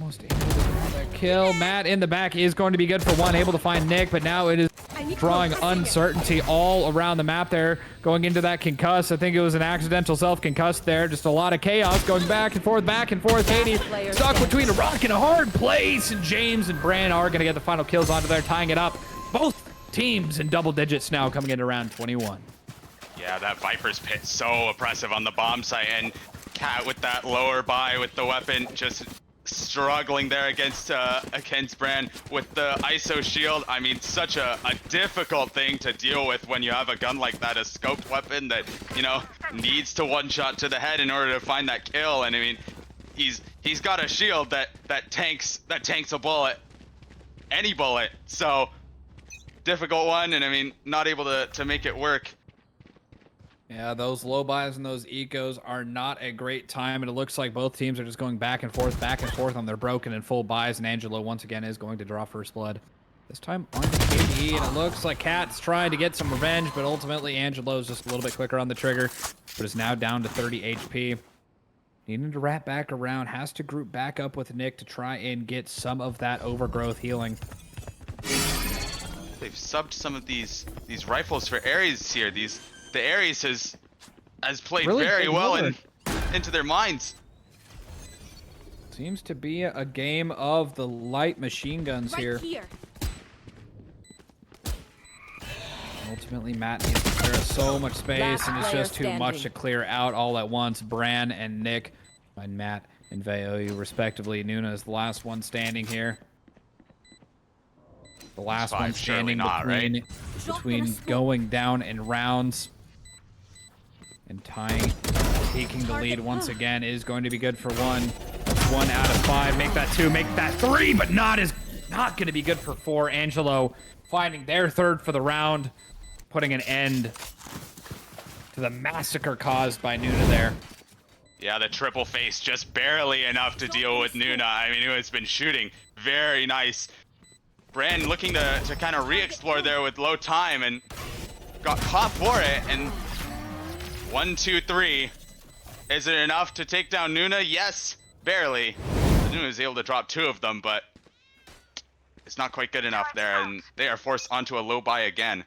Almost able to grab that kill. Matt in the back is going to be good for 1, able to find Nick, but now it is drawing uncertainty all around the map there. Going into that concuss. I think it was an accidental self-concuss there. Just a lot of chaos going back and forth, back and forth. Katie stuck between a rock and a hard place. And James and Bran are going to get the final kills onto there, tying it up. Both teams in double digits now coming into round 21. Yeah, that Viper's pit so oppressive on the bomb site, and Cat with that lower buy with the weapon just struggling there against Bran with the ISO shield. I mean, such a difficult thing to deal with when you have a gun like that, a scoped weapon that, you know, needs to one shot to the head in order to find that kill. And I mean, he's got a shield that tanks a bullet, any bullet. So difficult one, and I mean, not able to make it work. Yeah, those low buys and those ecos are not a great time, and it looks like both teams are just going back and forth on their broken and full buys, and Angelo once again is going to draw first blood. This time on the KD, and it looks like Cat's trying to get some revenge, but ultimately Angelo's just a little bit quicker on the trigger, but is now down to 30 HP. Needing to wrap back around, has to group back up with Nick to try and get some of that overgrowth healing. They've subbed some of these rifles for Ares here. The Ares has played Really very well forward. into their minds. Seems to be a game of the light machine guns here. Ultimately, Matt needs to clear so much space, and it's just too much to clear out all at once. Bran and Nick, and Matt and Vaoyu, respectively. Nuna is the last one standing here. The last one standing between going down in rounds. And taking the lead once again is going to be good for 1. That's 1 out of 5. Make that 2, make that 3, but not going to be good for 4. Angelo finding their 3rd for the round, putting an end to the massacre caused by Nuna there. Yeah, the triple face just barely enough to deal with Nuna. I mean, who has been shooting very nice. Bran looking to kind of re-explore there with low time and got caught for it, and 1, 2, 3. Is it enough to take down Nuna? Yes, barely. Nuna is able to drop 2 of them, but it's not quite good enough there, and they are forced onto a low buy again.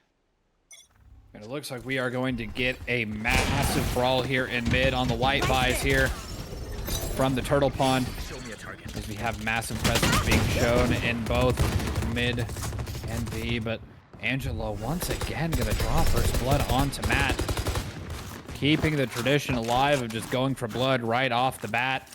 And it looks like we are going to get a massive brawl here in mid on the light buys here from the Turtle Pond, as we have massive presence being shown in both mid and B, but Angelo once again gonna draw first blood onto Matt. Keeping the tradition alive of just going for blood right off the bat.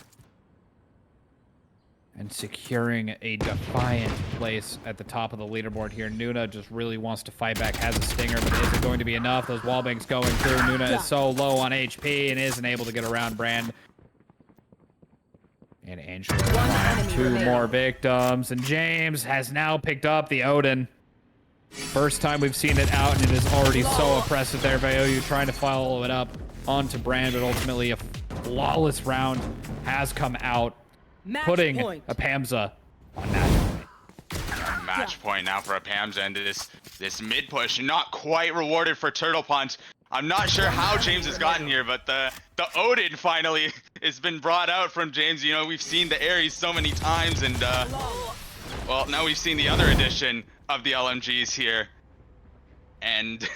And securing a defiant place at the top of the leaderboard here. Nuna just really wants to fight back, has a stinger, but is it going to be enough? Those wallbangs going through. Nuna is so low on HP and isn't able to get around Brand. And Angelo finds 2 more victims, and James has now picked up the Odin. First time we've seen it out, and it is already so oppressive there. VOD trying to follow it up onto Brand, but ultimately a flawless round has come out, putting APAMSA on match point. Match point now for APAMSA, and this mid push not quite rewarded for Turtle Punch. I'm not sure how James has gotten here, but the Odin finally has been brought out from James. You know, we've seen the Ares so many times, and well, now we've seen the other edition of the LMGs here, and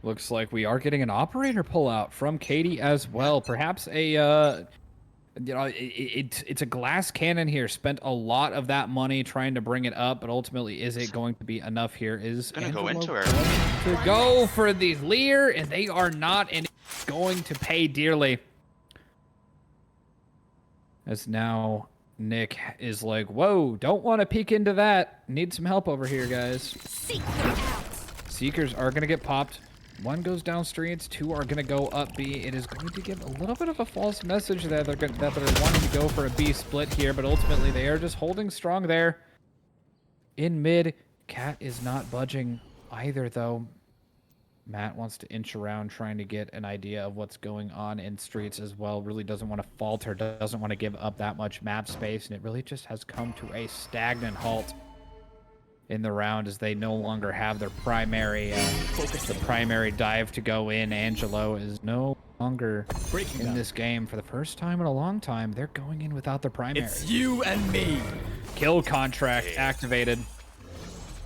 looks like we are getting an operator pullout from Katie as well. Perhaps a you know, it's a glass cannon here. Spent a lot of that money trying to bring it up, but ultimately, is it going to be enough here? Is gonna go into her. To go for the Lear, and they are not, and it's going to pay dearly. As now Nick is like, whoa, don't want to peek into that. Need some help over here, guys. Seekers are going to get popped. 1 goes down streets, 2 are going to go up B. It is going to give a little bit of a false message that they're wanting to go for a B split here, but ultimately they are just holding strong there. In mid, Cat is not budging either, though. Matt wants to inch around, trying to get an idea of what's going on in streets as well. Really doesn't want to falter, doesn't want to give up that much map space, and it really just has come to a stagnant halt in the round as they no longer have their primary dive to go in. Angelo is no longer in this game for the first time in a long time. They're going in without their primary. It's you and me. Kill contract activated.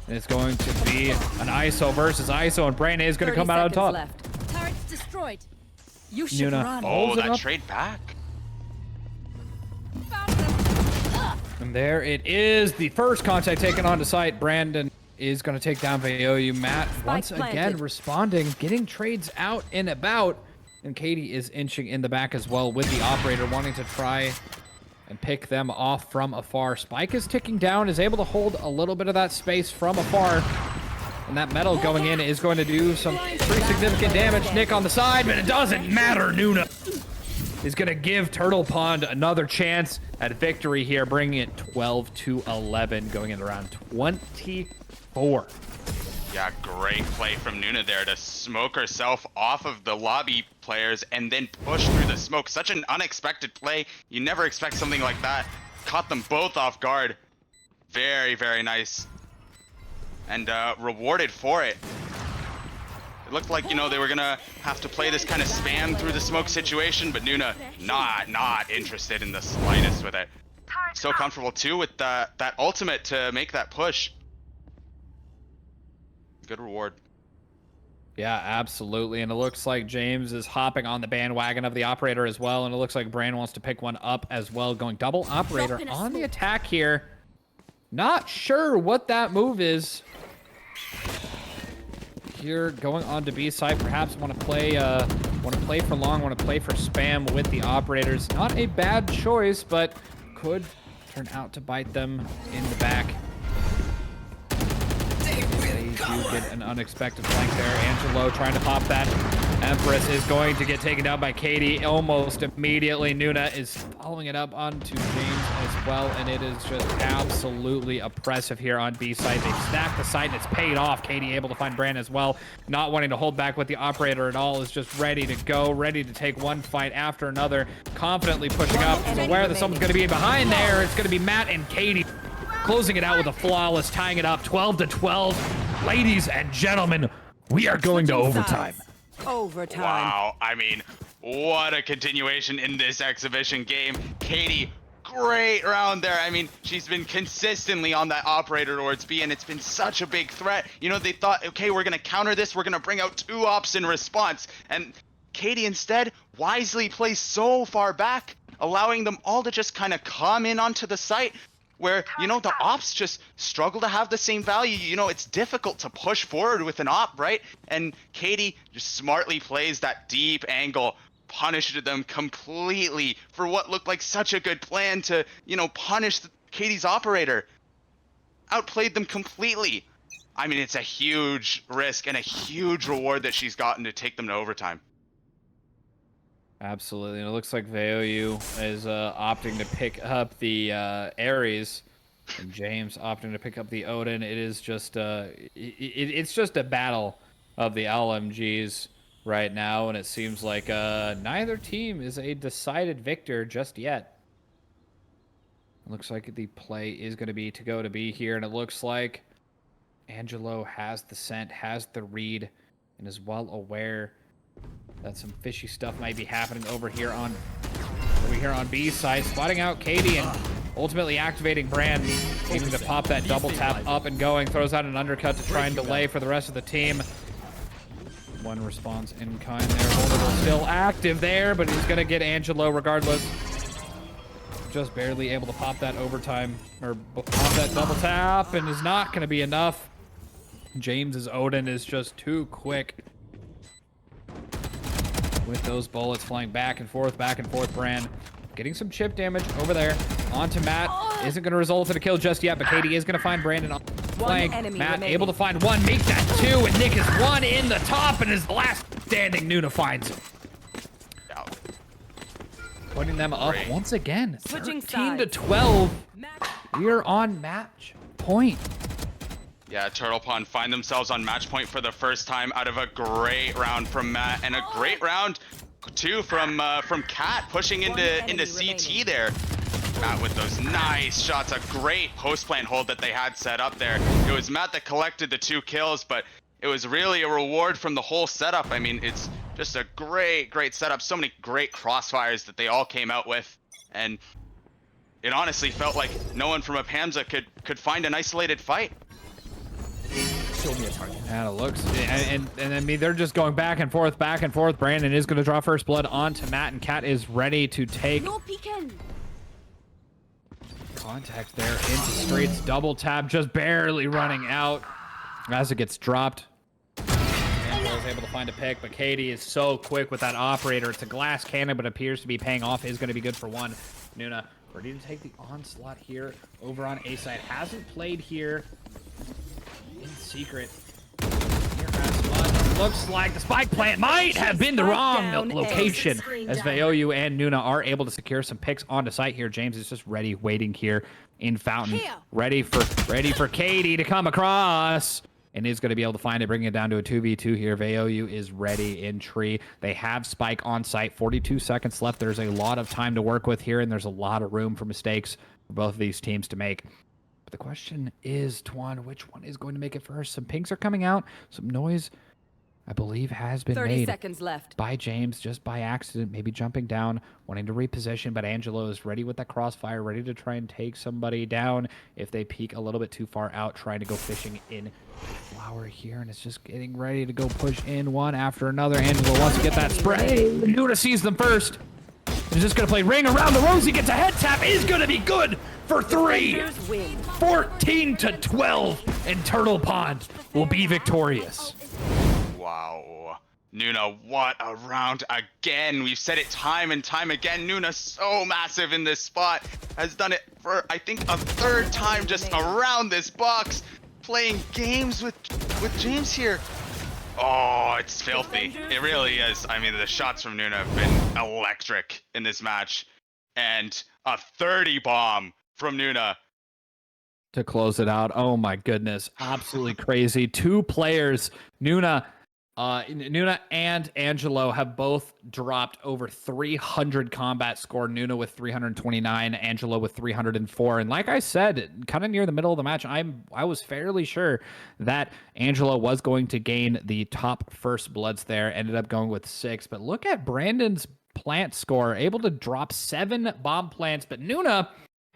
And it's going to be an ISO versus ISO, and Brain is going to come out on top. Left. Turret's destroyed. You should Nuna run. Oh, that trade back. And there it is. The first contact taken onto site. Brandon is going to take down VOU. Matt once again responding, getting trades out and about. And Katie is inching in the back as well with the operator, wanting to try and pick them off from afar. Spike is ticking down, is able to hold a little bit of that space from afar. And that metal going in is going to do some pretty significant damage. Nick on the side, but it doesn't matter. Nuna is going to give Turtle Pond another chance at victory here, bringing it 12-11, going into round 24. Yeah, great play from Nuna there to smoke herself off of the lobby players and then push through the smoke. Such an unexpected play. You never expect something like that. Caught them both off guard. Very, very nice. And rewarded for it. It looked like, you know, they were gonna have to play this kind of spam through the smoke situation, but Nuna not interested in the slightest with it. So comfortable too with that ultimate to make that push. Good reward. Yeah, absolutely. And it looks like James is hopping on the bandwagon of the operator as well. And it looks like Bran wants to pick one up as well, going double operator on the attack here. Not sure what that move is. Here, going on to B side, perhaps want to play for long, want to play for spam with the operators. Not a bad choice, but could turn out to bite them in the back. You get an unexpected flank there. Angelo trying to pop that. Empress is going to get taken down by Katie almost immediately. Nuna is following it up onto James as well, and it is just absolutely oppressive here on B side. They've stacked the site, and it's paid off. Katie able to find Brand as well, not wanting to hold back with the operator at all, is just ready to go, ready to take one fight after another, confidently pushing up. He's aware that someone's going to be behind there. It's going to be Matt and Katie closing it out with a flawless, tying it up 12-12. Ladies and gentlemen, we are going to overtime. Overtime. Wow, I mean, what a continuation in this exhibition game. Katie, great round there. I mean, she's been consistently on that operator towards B, and it's been such a big threat. You know, they thought, okay, we're going to counter this. We're going to bring out 2 ops in response. And Katie instead wisely plays so far back, allowing them all to just kind of come in onto the site. where, you know, the ops just struggle to have the same value. You know, it's difficult to push forward with an op, right? And Katie just smartly plays that deep angle, punished them completely for what looked like such a good plan to, you know, punish Katie's operator. Outplayed them completely. I mean, it's a huge risk and a huge reward that she's gotten to take them to overtime. Absolutely. And it looks like VOU is opting to pick up the Ares, and James opting to pick up the Odin. It is just it's just a battle of the LMGs right now, and it seems like neither team is a decided victor just yet. It looks like the play is going to be to go to B here, and it looks like Angelo has the scent, has the read, and is well aware that some fishy stuff might be happening over here on B side, spotting out Katie and ultimately activating Brand, aiming to pop that double tap up and going, throws out an undercut to try and delay for the rest of the team. One response in kind there, Vulnerable still active there, but he's gonna get Angelo regardless. Just barely able to pop that overtime, or pop that double tap, and is not gonna be enough. James's Odin is just too quick. With those bullets flying back and forth, Brand getting some chip damage over there. Onto Matt. Isn't going to result in a kill just yet, but Katie is going to find Brandon on flank. Matt able to find one, make that two, and Nick is one in the top, and is the last standing. Nuna finds him. Putting them up once again. 13 to 12. We are on match point. Yeah, Turtle Pond find themselves on match point for the first time out of a great round from Matt, and a great round too from Cat pushing into CT there. Matt with those nice shots, a great post plant hold that they had set up there. It was Matt that collected the 2 kills, but it was really a reward from the whole setup. I mean, it's just a great setup. So many great crossfires that they all came out with, and it honestly felt like no one from APAMSA could find an isolated fight. Show me a target. And it looks, and I mean, they're just going back and forth. Brandon is going to draw first blood onto Matt, and Cat is ready to take contact there into straights. Double tap, just barely running out as it gets dropped. Angelo is able to find a pick, but Katie is so quick with that operator. It's a glass cannon, but appears to be paying off. Is going to be good for one. Nuna ready to take the onslaught here over on A side. Hasn't played here in secret. Here as much. Looks like the spike plant might have been the wrong location, as VOU and Nuna are able to secure some picks onto site here. James is just ready, waiting here in Fountain, ready for Katie to come across, and is going to be able to find it, bringing it down to a 2v2 here. VOU is ready in tree. They have spike on site. 42 seconds left. There's a lot of time to work with here, and there's a lot of room for mistakes for both of these teams to make. But the question is, Twan, which one is going to make it first? Some pinks are coming out. Some noise, I believe, has been 30 made seconds left by James, just by accident, maybe jumping down, wanting to reposition, but Angelo is ready with that crossfire, ready to try and take somebody down if they peek a little bit too far out, trying to go fishing in Flower here, and it's just getting ready to go push in one after another. Angelo wants to get that spray. Nuna sees them first. He's just going to play ring around the rosy, gets a head tap, is going to be good for 3. 14 to 12, and Turtle Pond will be victorious. Wow. Nuna, what a round again. We've said it time and time again. Nuna, so massive in this spot, has done it for, I think, a 3rd time just around this box, playing games with James here. Oh, it's filthy. It really is. I mean, the shots from Nuna have been electric in this match. And a 30 bomb from Nuna to close it out. Oh my goodness. Absolutely crazy. 2 players, Nuna and Angelo, have both dropped over 300 combat score. Nuna with 329, Angelo with 304. And like I said, kind of near the middle of the match, I was fairly sure that Angelo was going to gain the top first bloods there. Ended up going with 6. But look at Brandon's plant score, able to drop 7 bomb plants. But Nuna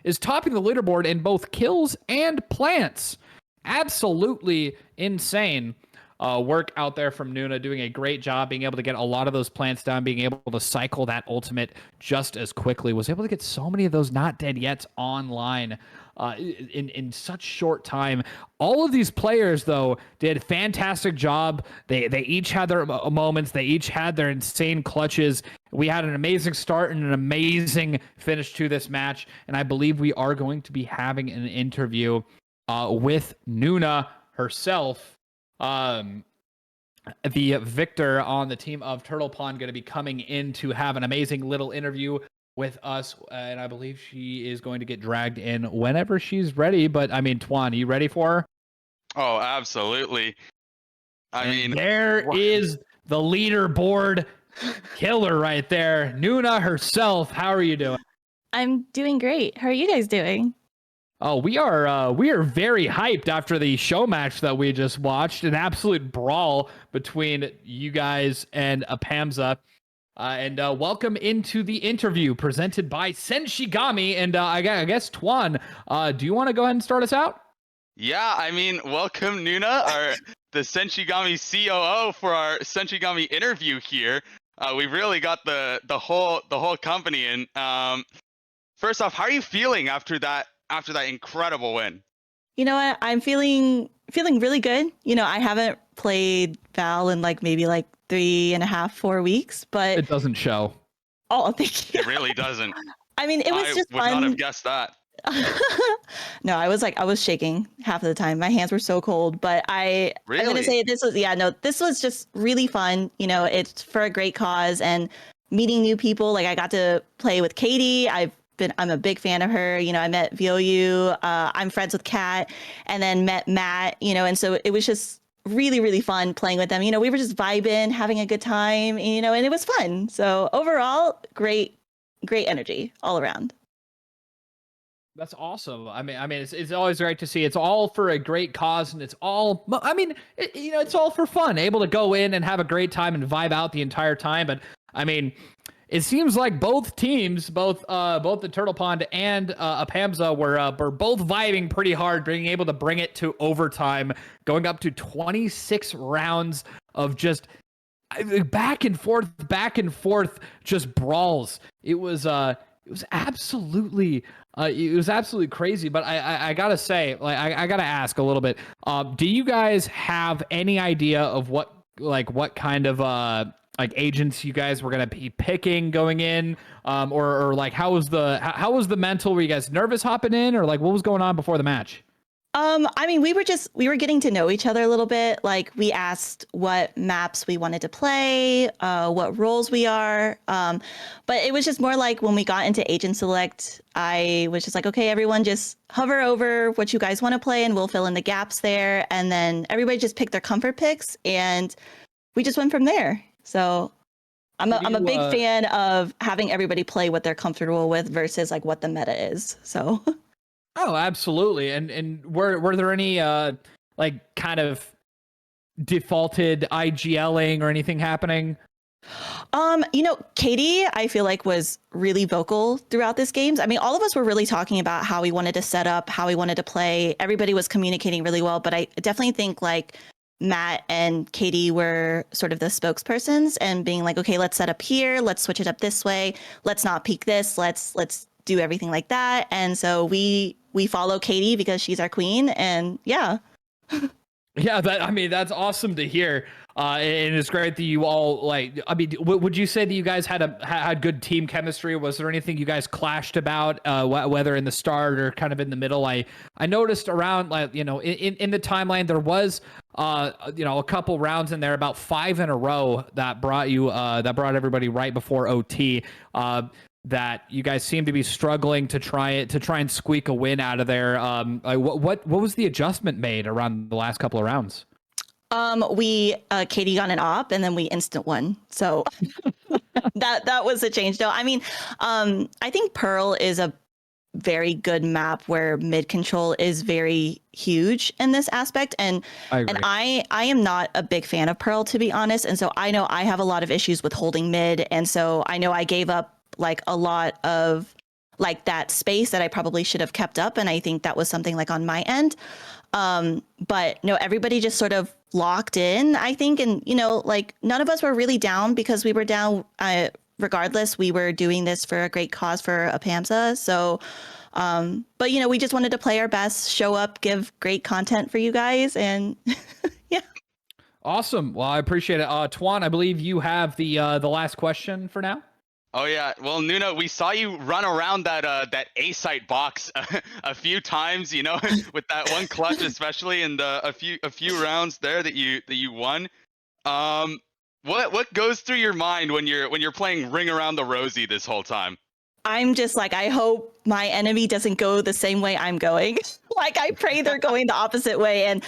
is topping the leaderboard in both kills and plants. Absolutely insane work out there from Nuna, doing a great job being able to get a lot of those plants down, being able to cycle that ultimate just as quickly. Was able to get so many of those not dead yet online in such short time. All of these players, though, did fantastic job. They each had their moments. They each had their insane clutches. We had an amazing start and an amazing finish to this match, and I believe we are going to be having an interview with Nuna herself. The victor on the team of Turtle Pond going to be coming in to have an amazing little interview with us, and I believe she is going to get dragged in whenever she's ready. But I mean, Twan, you ready for her? Oh, absolutely. I mean, there is the leaderboard killer right there, Nuna herself. How are you doing? I'm doing great. How are you guys doing? Oh, we are very hyped after the show match that we just watched. An absolute brawl between you guys and APAMSA. And welcome into the interview presented by Senshigami. And I guess, Twan, do you want to go ahead and start us out? Yeah, I mean, welcome Nuna, the Senshigami COO for our Senshigami interview here. We've really got the whole company in. First off, how are you feeling after that incredible win? You know what? I'm feeling really good. You know, I haven't played Val in maybe 3.5, 4 weeks, but it doesn't show. Oh, thank you. It really doesn't. I mean, it was just fun. I would not have guessed that. No, I was shaking half of the time. My hands were so cold, but I'm gonna say this was just really fun. You know, it's for a great cause and meeting new people. I got to play with Katie. I'm a big fan of her. You know, I met VOU. I'm friends with Kat, and then met Matt. You know, and so it was just really, really fun playing with them. You know, we were just vibing, having a good time. You know, and it was fun. So overall, great energy all around. That's awesome. I mean, it's always great to see. It's all for a great cause, and it's all. I mean, it's all for fun. Able to go in and have a great time and vibe out the entire time. But I mean, it seems like both teams, both the Turtle Pond and APAMSA were both vibing pretty hard, being able to bring it to overtime, going up to 26 rounds of just back and forth, just brawls. It was absolutely crazy. But I gotta say, I gotta ask a little bit. Do you guys have any idea of what kind of agents you guys were gonna be picking going in, or how was the mental? Were you guys nervous hopping in, or what was going on before the match? I mean, we were getting to know each other a little bit. We asked what maps we wanted to play, what roles we are. But it was just more when we got into agent select, I was just okay, everyone just hover over what you guys want to play and we'll fill in the gaps there. And then everybody just picked their comfort picks and we just went from there. So I'm a big fan of having everybody play what they're comfortable with versus what the meta is. So. Oh, absolutely. And were there any kind of defaulted IGLing or anything happening? You know, Katie, I feel was really vocal throughout this games. I mean, all of us were really talking about how we wanted to set up, how we wanted to play. Everybody was communicating really well, but I definitely think Matt and Katie were sort of the spokespersons and being okay, let's set up here, let's switch it up this way, let's not peek this, let's do everything like that. And so we follow Katie because she's our queen, and yeah. Yeah, that's awesome to hear. And it's great that you all would you say that you guys had good team chemistry? Was there anything you guys clashed about, whether in the start or kind of in the middle? I noticed around in the timeline there was a couple rounds in there, about 5 in a row that brought everybody right before OT. That you guys seem to be struggling to try and squeak a win out of there. What was the adjustment made around the last couple of rounds? Katie got an op and then we instant won. So that was a change. No, I mean, I think Pearl is a very good map where mid control is very huge in this aspect. And I am not a big fan of Pearl, to be honest. And so I know I have a lot of issues with holding mid. And so I know I gave up a lot of that space that I probably should have kept up. And I think that was something on my end. But no, everybody just sort of locked in, I think. And, none of us were really down because we were down. Regardless, we were doing this for a great cause for APAMSA. So But you know, we just wanted to play our best, show up, give great content for you guys, and yeah. Awesome. Well, I appreciate it. Twan, I believe you have the last question for now. Oh yeah, well Nuna, we saw you run around that A site box a few times, you know, with that one clutch especially, and a few rounds there that you won. What goes through your mind when you're playing Ring Around the Rosie this whole time? I'm just like, I hope my enemy doesn't go the same way I'm going. Like, I pray they're going the opposite way. And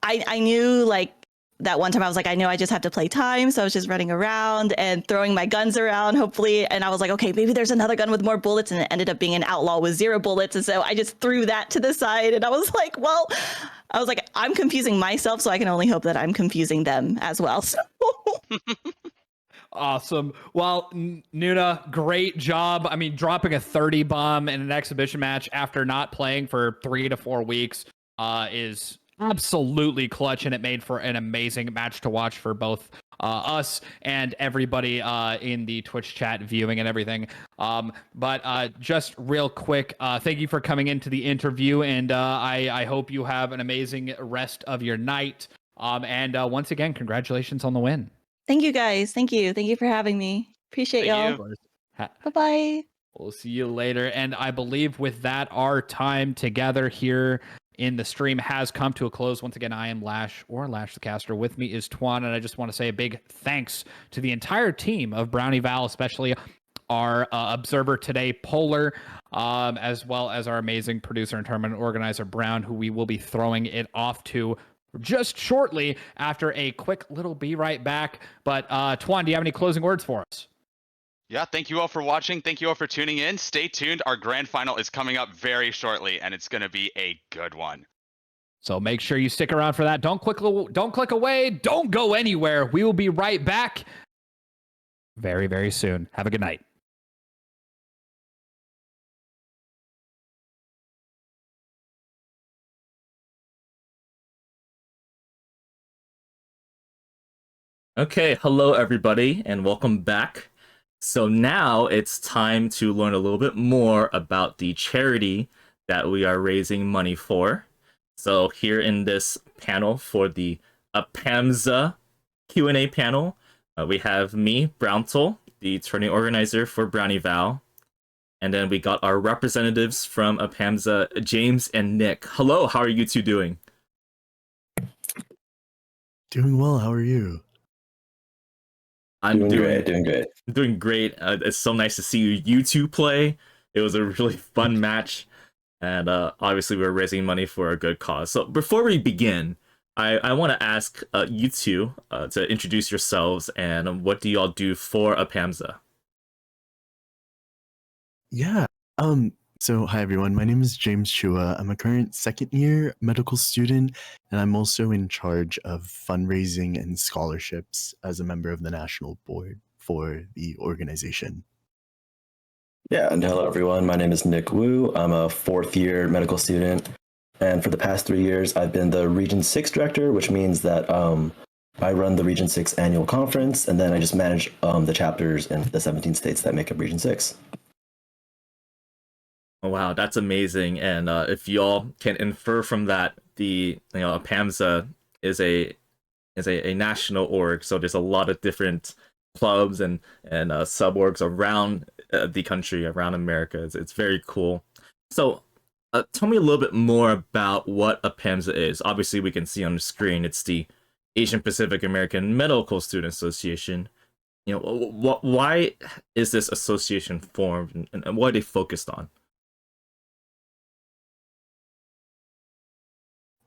I knew, like, that one time I was like, I know I just have to play time. So I was just running around and throwing my guns around, hopefully. And I was like, okay, maybe there's another gun with more bullets. And it ended up being an outlaw with 0 bullets. And so I just threw that to the side. And I was like, well, I'm confusing myself. So I can only hope that I'm confusing them as well. So. Awesome. Well, Nuna, great job. I mean, dropping a 30 bomb in an exhibition match after not playing for 3 to 4 weeks is absolutely clutch, and it made for an amazing match to watch for both us and everybody in the Twitch chat viewing and everything. But just real quick, thank you for coming into the interview, and I hope you have an amazing rest of your night. And once again, congratulations on the win. Thank you guys. Thank you. Thank you for having me. Appreciate Thank y'all. you. Bye-bye. We'll see you later. And I believe with that, our time together here in the stream has come to a close. Once again, I am Lash the Caster. With me is Twan, and I just want to say a big thanks to the entire team of Brownie Val, especially our observer today, Polar, as well as our amazing producer and tournament organizer, Brown, who we will be throwing it off to just shortly after a quick little be right back. But Twan, do you have any closing words for us? Yeah, thank you all for watching. Thank you all for tuning in. Stay tuned. Our grand final is coming up very shortly, and it's going to be a good one. So make sure you stick around for that. Don't click away. Don't go anywhere. We will be right back very, very soon. Have a good night. Okay, hello everybody, and welcome back. So now it's time to learn a little bit more about the charity that we are raising money for. So here in this panel for the APAMSA Q&A panel, we have me, Browntul, the tourney organizer for Brownie Val. And then we got our representatives from APAMSA, James and Nick. Hello, how are you two doing? Doing well, how are you? I'm doing great. Doing great. It's so nice to see you two play. It was a really fun match, and obviously we're raising money for a good cause. So before we begin, I want to ask you two to introduce yourselves and what do y'all do for APAMSA? Yeah. So hi everyone, my name is James Chua. I'm a current 2nd-year medical student, and I'm also in charge of fundraising and scholarships as a member of the national board for the organization. Yeah, and hello everyone. My name is Nick Wu. I'm a 4th-year medical student, and for the past 3 years, I've been the Region 6 director, which means that I run the Region 6 annual conference, and then I just manage the chapters in the 17 states that make up Region 6. Oh, wow, that's amazing. And if y'all can infer from that, APAMSA is a national org, so there's a lot of different clubs and sub-orgs around the country, around America. It's very cool. So tell me a little bit more about what APAMSA is. Obviously, we can see on the screen, it's the Asian Pacific American Medical Student Association. You know, why is this association formed, and what are they focused on?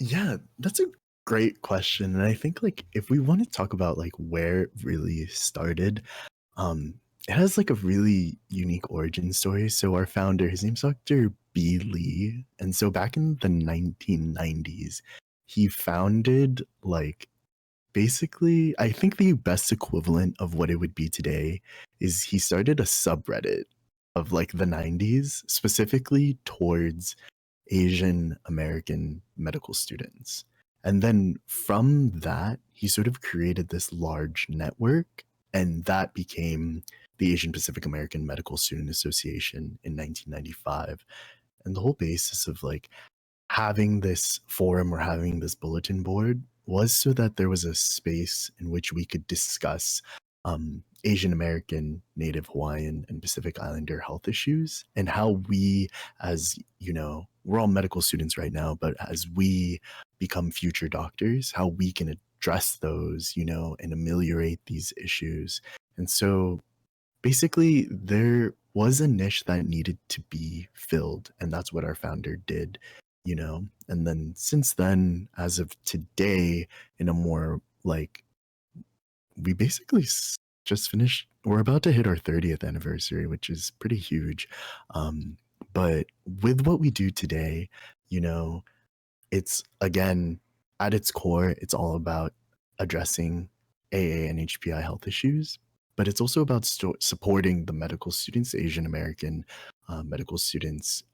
Yeah, that's a great question. And I think like if we want to talk about like where it really started, it has like a really unique origin story. So our founder, his name's Dr. B. Lee. And so back in the 1990s, he founded like basically, I think the best equivalent of what it would be today is he started a subreddit of like the 90s, specifically towards Asian American medical students. And then from that, he sort of created this large network, and that became the Asian Pacific American Medical Student Association in 1995. And the whole basis of like having this forum or having this bulletin board was so that there was a space in which we could discuss Asian American, Native Hawaiian, and Pacific Islander health issues, and how we, as you know, we're all medical students right now, but as we become future doctors, how we can address those, you know, and ameliorate these issues. And so basically, there was a niche that needed to be filled, and that's what our founder did, you know. And then since then, as of today, in a more like, we basically just finished, we're about to hit our 30th anniversary, which is pretty huge. But with what we do today, you know, it's again, at its core, it's all about addressing AA and HPI health issues, but it's also about supporting the medical students, Asian American medical students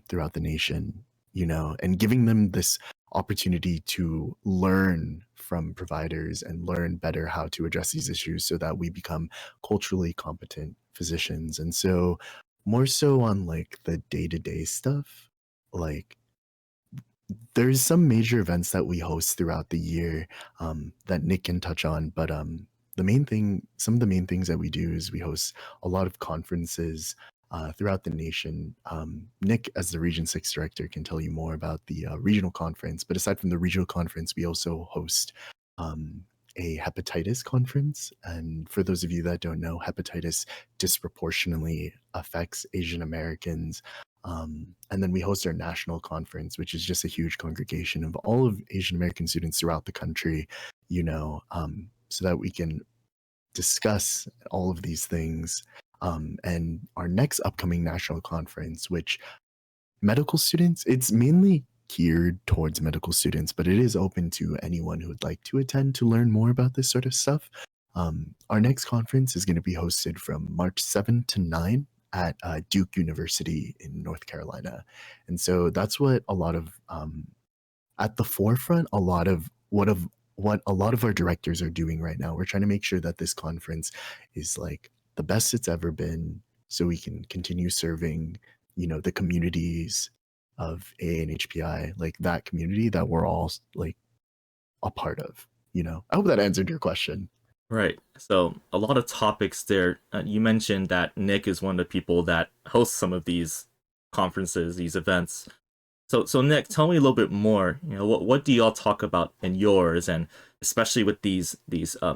throughout the nation, you know, and giving them this opportunity to learn from providers and learn better how to address these issues so that we become culturally competent physicians. And so, more so on like the day-to-day stuff, like there's some major events that we host throughout the year that Nick can touch on, but some of the main things that we do is we host a lot of conferences throughout the nation. Nick, as the Region 6 director, can tell you more about the regional conference, but aside from the regional conference, we also host a hepatitis conference. And for those of you that don't know, hepatitis disproportionately affects Asian Americans. And then we host our national conference, which is just a huge congregation of all of Asian American students throughout the country, you know, so that we can discuss all of these things. And our next upcoming national conference, which medical students, it's mainly geared towards medical students, but it is open to anyone who would like to attend to learn more about this sort of stuff. Our next conference is going to be hosted from March 7 to 9 at Duke University in North Carolina. And so that's what a lot of, at the forefront, a lot of what a lot of our directors are doing right now. We're trying to make sure that this conference is like the best it's ever been, so we can continue serving, you know, the communities of AA and HPI, like that community that we're all like a part of, you know. I hope that answered your question. Right. So a lot of topics there. You mentioned that Nick is one of the people that hosts some of these conferences, these events. So Nick, tell me a little bit more. You know, what do y'all talk about in yours, and especially with these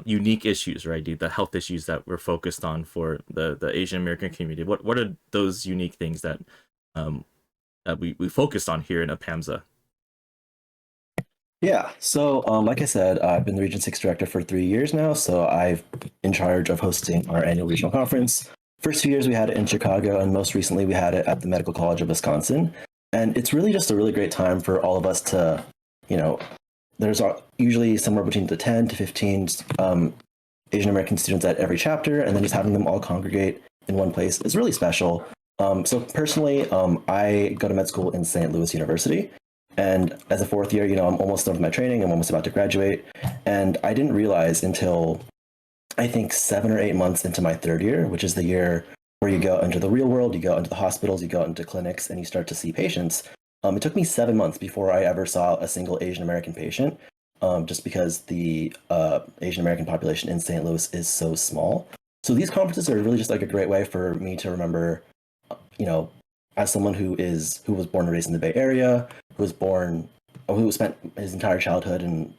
unique issues, right? The health issues that we're focused on for the Asian American community. What are those unique things that that we focused on here in APAMSA? Yeah, so like I said, I've been the Region 6 director for 3 years now, so I've in charge of hosting our annual regional conference. First 2 years we had it in Chicago, and most recently we had it at the Medical College of Wisconsin. And it's really just a really great time for all of us to, you know, there's usually somewhere between the 10 to 15 Asian American students at every chapter, and then just having them all congregate in one place is really special. So personally, I go to med school in St. Louis University. And as a fourth year, you know, I'm almost done with my training. I'm almost about to graduate. And I didn't realize until I think 7 or 8 months into my third year, which is the year where you go into the real world, you go into the hospitals, you go into clinics, and you start to see patients. It took me 7 months before I ever saw a single Asian American patient, just because the Asian American population in St. Louis is so small. So these conferences are really just like a great way for me to remember, you know, as someone who was born and raised in the Bay Area, who spent his entire childhood and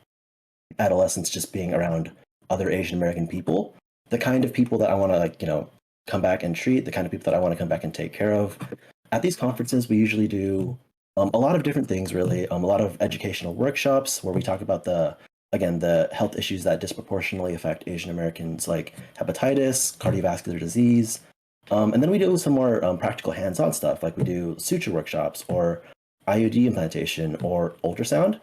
adolescence just being around other Asian American people, the kind of people that I want to, like, you know, come back and treat, the kind of people that I want to come back and take care of. At these conferences, we usually do a lot of different things, really. A lot of educational workshops where we talk about the health issues that disproportionately affect Asian Americans, like hepatitis, cardiovascular disease. And then we do some more practical hands-on stuff, like we do suture workshops or IUD implantation or ultrasound.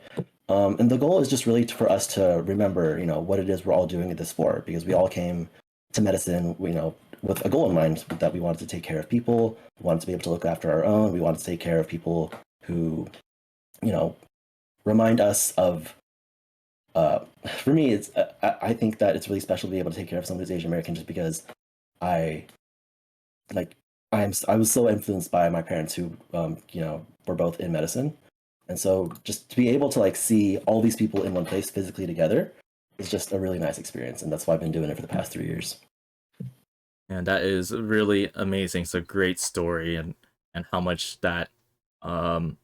And the goal is just really for us to remember, you know, what it is we're all doing this for, because we all came to medicine, you know, with a goal in mind that we wanted to take care of people, we wanted to be able to look after our own, we wanted to take care of people who, you know, remind us of, for me, I think that it's really special to be able to take care of someone who's Asian American, just because I, like, I was so influenced by my parents who, were both in medicine. And so just to be able to like see all these people in one place physically together is just a really nice experience. And that's why I've been doing it for the past 3 years. And that is really amazing. It's a great story, and how much that the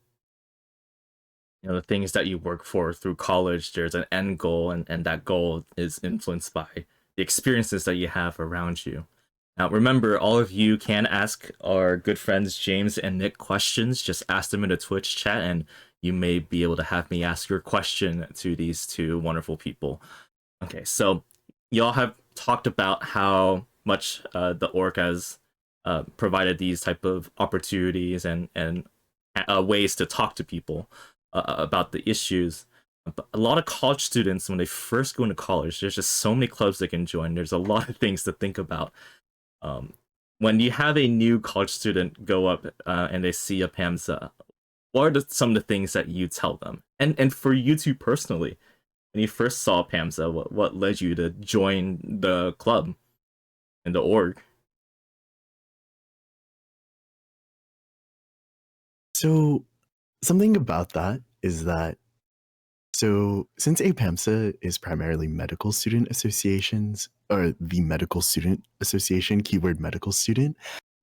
things that you work for through college, there's an end goal, and that goal is influenced by the experiences that you have around you. Now, remember, all of you can ask our good friends James and Nick questions. Just ask them in the Twitch chat, and you may be able to have me ask your question to these two wonderful people. Okay, so y'all have talked about how much the org has provided these type of opportunities and ways to talk to people about the issues. But a lot of college students, when they first go into college, there's just so many clubs they can join. There's a lot of things to think about. When you have a new college student go up and they see a APAMSA, what are some of the things that you tell them? And for you two personally, when you first saw APAMSA, what led you to join the club and the org? So something about that is that, so since APAMSA is primarily medical student associations, or the medical student association, keyword medical student,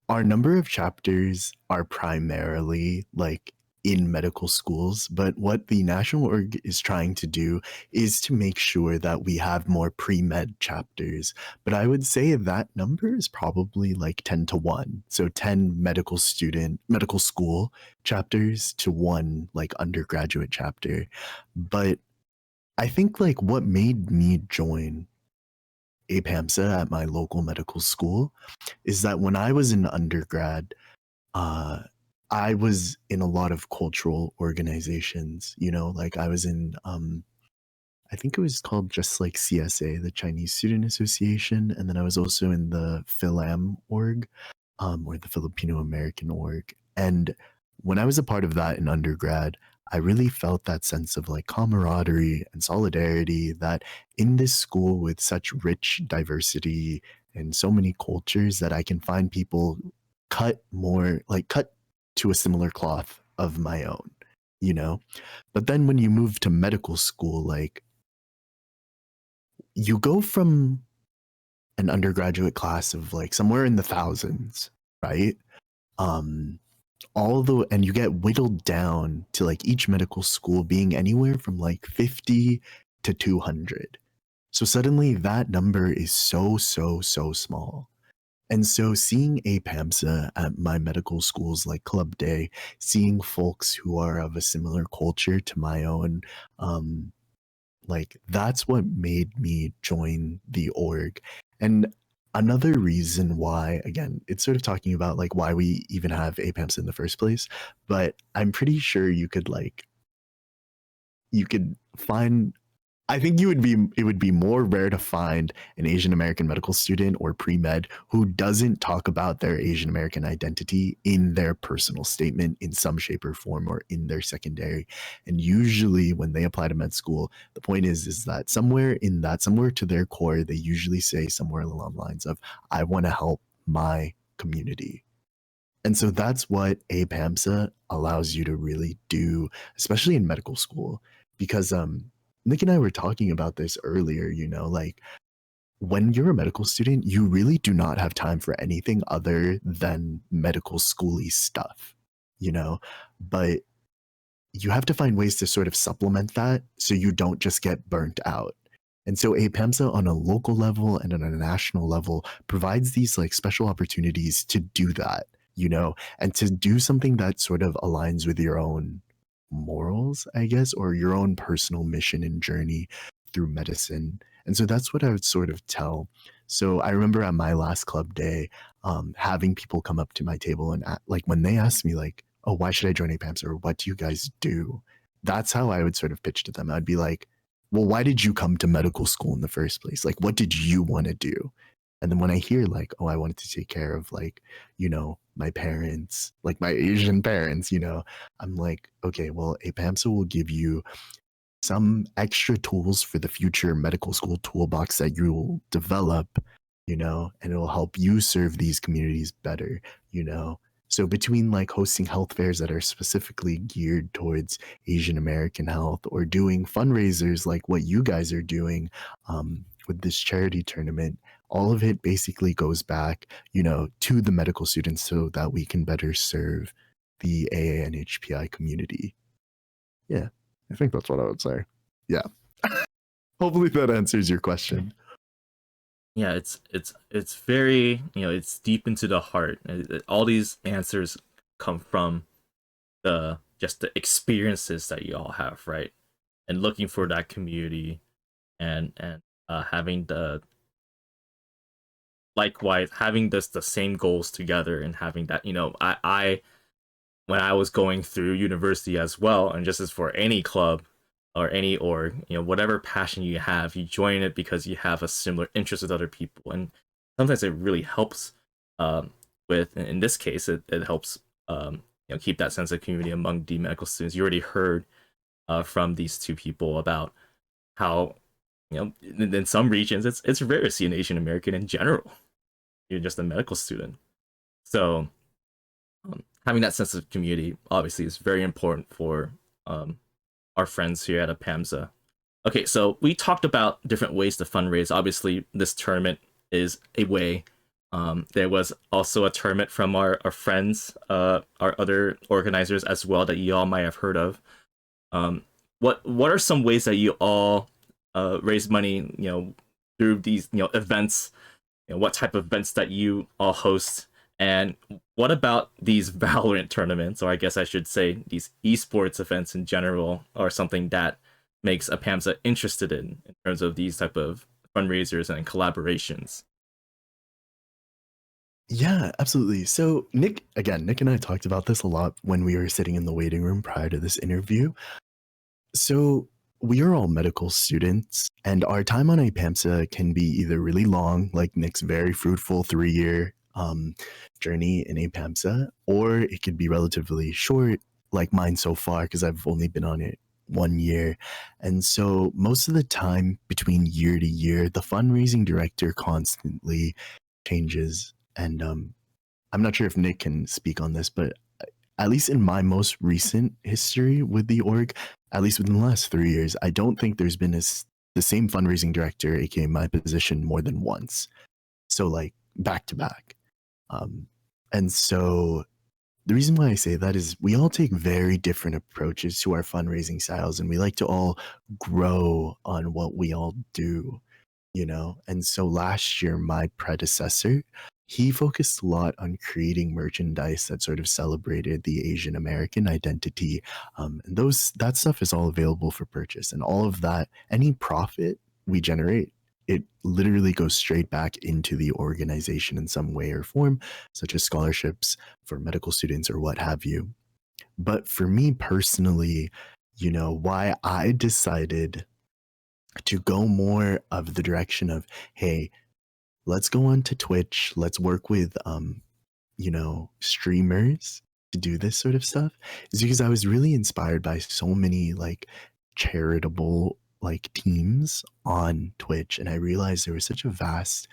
our number of chapters are primarily like in medical schools, but what the national org is trying to do is to make sure that we have more pre-med chapters. But I would say that number is probably like 10 to 1. So 10 medical school chapters to 1 like undergraduate chapter. But I think like what made me join APAMSA at my local medical school is that when I was in undergrad, I was in a lot of cultural organizations, like I was in, I think it was called just like CSA, the Chinese Student Association. And then I was also in the PhilAm org, or the Filipino American org. And when I was a part of that in undergrad, I really felt that sense of like camaraderie and solidarity that in this school with such rich diversity and so many cultures that I can find people cut to a similar cloth of my own, you know? But then when you move to medical school, like you go from an undergraduate class of like somewhere in the thousands, right? And you get whittled down to like each medical school being anywhere from like 50 to 200. So suddenly that number is so small. And so seeing APAMSA at my medical schools like Club Day, seeing folks who are of a similar culture to my own, like that's what made me join the org. And another reason why, again, it's sort of talking about like why we even have APAMSA in the first place, but I'm pretty sure you could find, I think it would be more rare to find an Asian American medical student or pre-med who doesn't talk about their Asian American identity in their personal statement in some shape or form or in their secondary. And usually when they apply to med school, the point is that somewhere to their core, they usually say somewhere along the lines of, I want to help my community. And so that's what APAMSA allows you to really do, especially in medical school, because Nick and I were talking about this earlier, like when you're a medical student, you really do not have time for anything other than medical schooly stuff, but you have to find ways to sort of supplement that so you don't just get burnt out. And so APAMSA on a local level and on a national level provides these like special opportunities to do that, and to do something that sort of aligns with your own morals, I guess, or your own personal mission and journey through medicine. And so that's what I would sort of tell. So I remember at my last club day, having people come up to my table and like when they asked me like, oh, why should I join APAMSA, or what do you guys do? That's how I would sort of pitch to them. I'd be like, well, why did you come to medical school in the first place? Like, what did you want to do? And then when I hear like, oh, I wanted to take care of like, my parents, like my Asian parents, I'm like, okay, well, APAMSA will give you some extra tools for the future medical school toolbox that you will develop, you know, and it'll help you serve these communities better, you know. So between like hosting health fairs that are specifically geared towards Asian American health, or doing fundraisers like what you guys are doing with this charity tournament, all of it basically goes back, you know, to the medical students so that we can better serve the AA and HPI community. Yeah, I think that's what I would say. Yeah. Hopefully that answers your question. Yeah, it's very, you know, it's deep into the heart. All these answers come from the just the experiences that you all have, right? And looking for that community, and having the likewise having this the same goals together, and having that, you know, I when I was going through university as well, and just as for any club or any org, you know, whatever passion you have, you join it because you have a similar interest with other people, and sometimes it really helps. With in this case, it helps you know, keep that sense of community among the medical students. You already heard from these two people about how, you know, in some regions it's rare to see an Asian American in general. You're just a medical student, so having that sense of community obviously is very important for our friends here at APAMSA. Okay, so we talked about different ways to fundraise. Obviously, this tournament is a way. There was also a tournament from our friends, our other organizers as well, that you all might have heard of. What are some ways that you all raise money, you know, through these, you know, events? You know, what type of events that you all host? And what about these Valorant tournaments, or I guess I should say these esports events in general, or something that makes APAMSA interested in terms of these type of fundraisers and collaborations? Yeah, absolutely. So Nick and I talked about this a lot when we were sitting in the waiting room prior to this interview. So we are all medical students, and our time on APAMSA can be either really long, like Nick's very fruitful 3-year journey in APAMSA, or it could be relatively short, like mine so far, because I've only been on it 1 year. And so most of the time between year to year, the fundraising director constantly changes. And I'm not sure if Nick can speak on this, but at least in my most recent history with the org, at least within the last 3 years, I don't think there's been the same fundraising director, aka my position, more than once. So like back to back. And so the reason why I say that is we all take very different approaches to our fundraising styles, and we like to all grow on what we all do, you know? And so last year, my predecessor, he focused a lot on creating merchandise that sort of celebrated the Asian American identity. And that stuff is all available for purchase. And all of that, any profit we generate, it literally goes straight back into the organization in some way or form, such as scholarships for medical students or what have you. But for me personally, you know, why I decided to go more of the direction of, hey, let's go on to Twitch, let's work with you know, streamers to do this sort of stuff, is because I was really inspired by so many like charitable like teams on Twitch, and I realized there was such a vast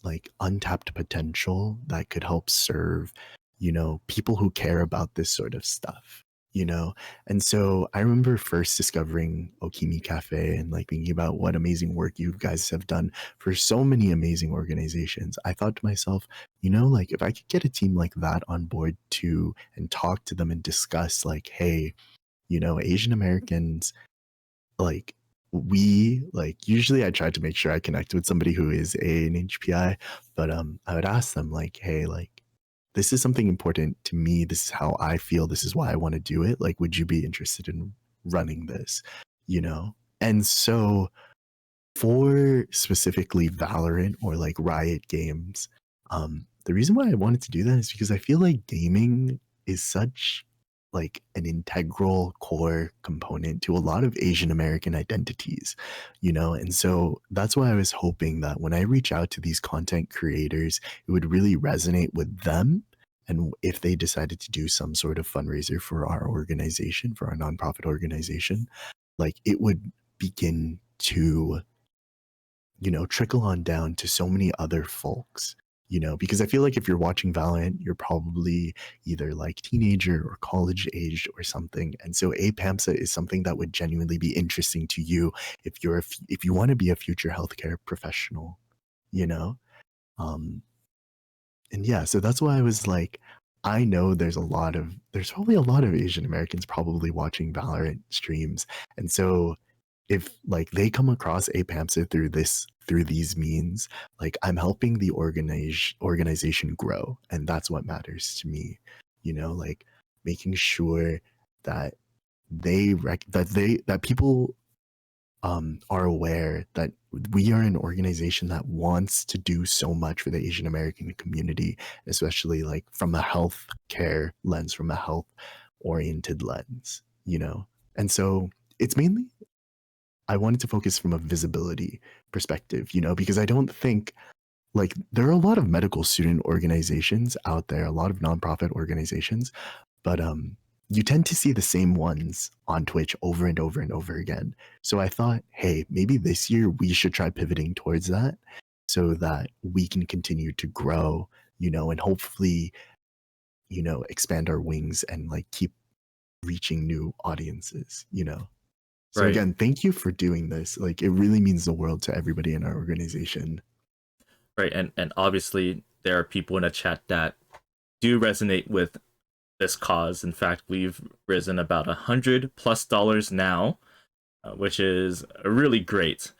like untapped potential that could help serve, you know, people who care about this sort of stuff, you know. And so I remember first discovering Okimi Cafe and like thinking about what amazing work you guys have done for so many amazing organizations. I thought to myself, you know, like if I could get a team like that on board too, and talk to them and discuss like, hey, you know, Asian Americans, like we like usually I try to make sure I connect with somebody who is an HPI, but I would ask them like, hey, like this is something important to me, this is how I feel, this is why I want to do it, like would you be interested in running this, you know? And so for specifically Valorant or like Riot games, the reason why I wanted to do that is because I feel like gaming is such like an integral core component to a lot of Asian American identities, you know? And so that's why I was hoping that when I reach out to these content creators, it would really resonate with them. And if they decided to do some sort of fundraiser for our organization, for our nonprofit organization, like it would begin to trickle on down to so many other folks, because I feel like if you're watching Valorant, you're probably either like teenager or college aged or something. And so APAMSA is something that would genuinely be interesting to you if if you want to be a future healthcare professional, you know? Um, and yeah, so that's why I was like, I know there's probably a lot of Asian Americans probably watching Valorant streams. And so if like they come across APAMSA through these means, like I'm helping the organization grow. And that's what matters to me, like making sure that that people are aware that we are an organization that wants to do so much for the Asian American community, especially like from a health care lens, from a health oriented lens, And so it's mainly, I wanted to focus from a visibility perspective, because I don't think like there are a lot of medical student organizations out there, a lot of nonprofit organizations, but you tend to see the same ones on Twitch over and over and over again. So I thought, hey, maybe this year we should try pivoting towards that so that we can continue to grow, and hopefully, expand our wings and like keep reaching new audiences. So Right. again, thank you for doing this. Like it really means the world to everybody in our organization. Right, and obviously there are people in the chat that do resonate with this cause. In fact, we've risen about $100+ now, which is really great.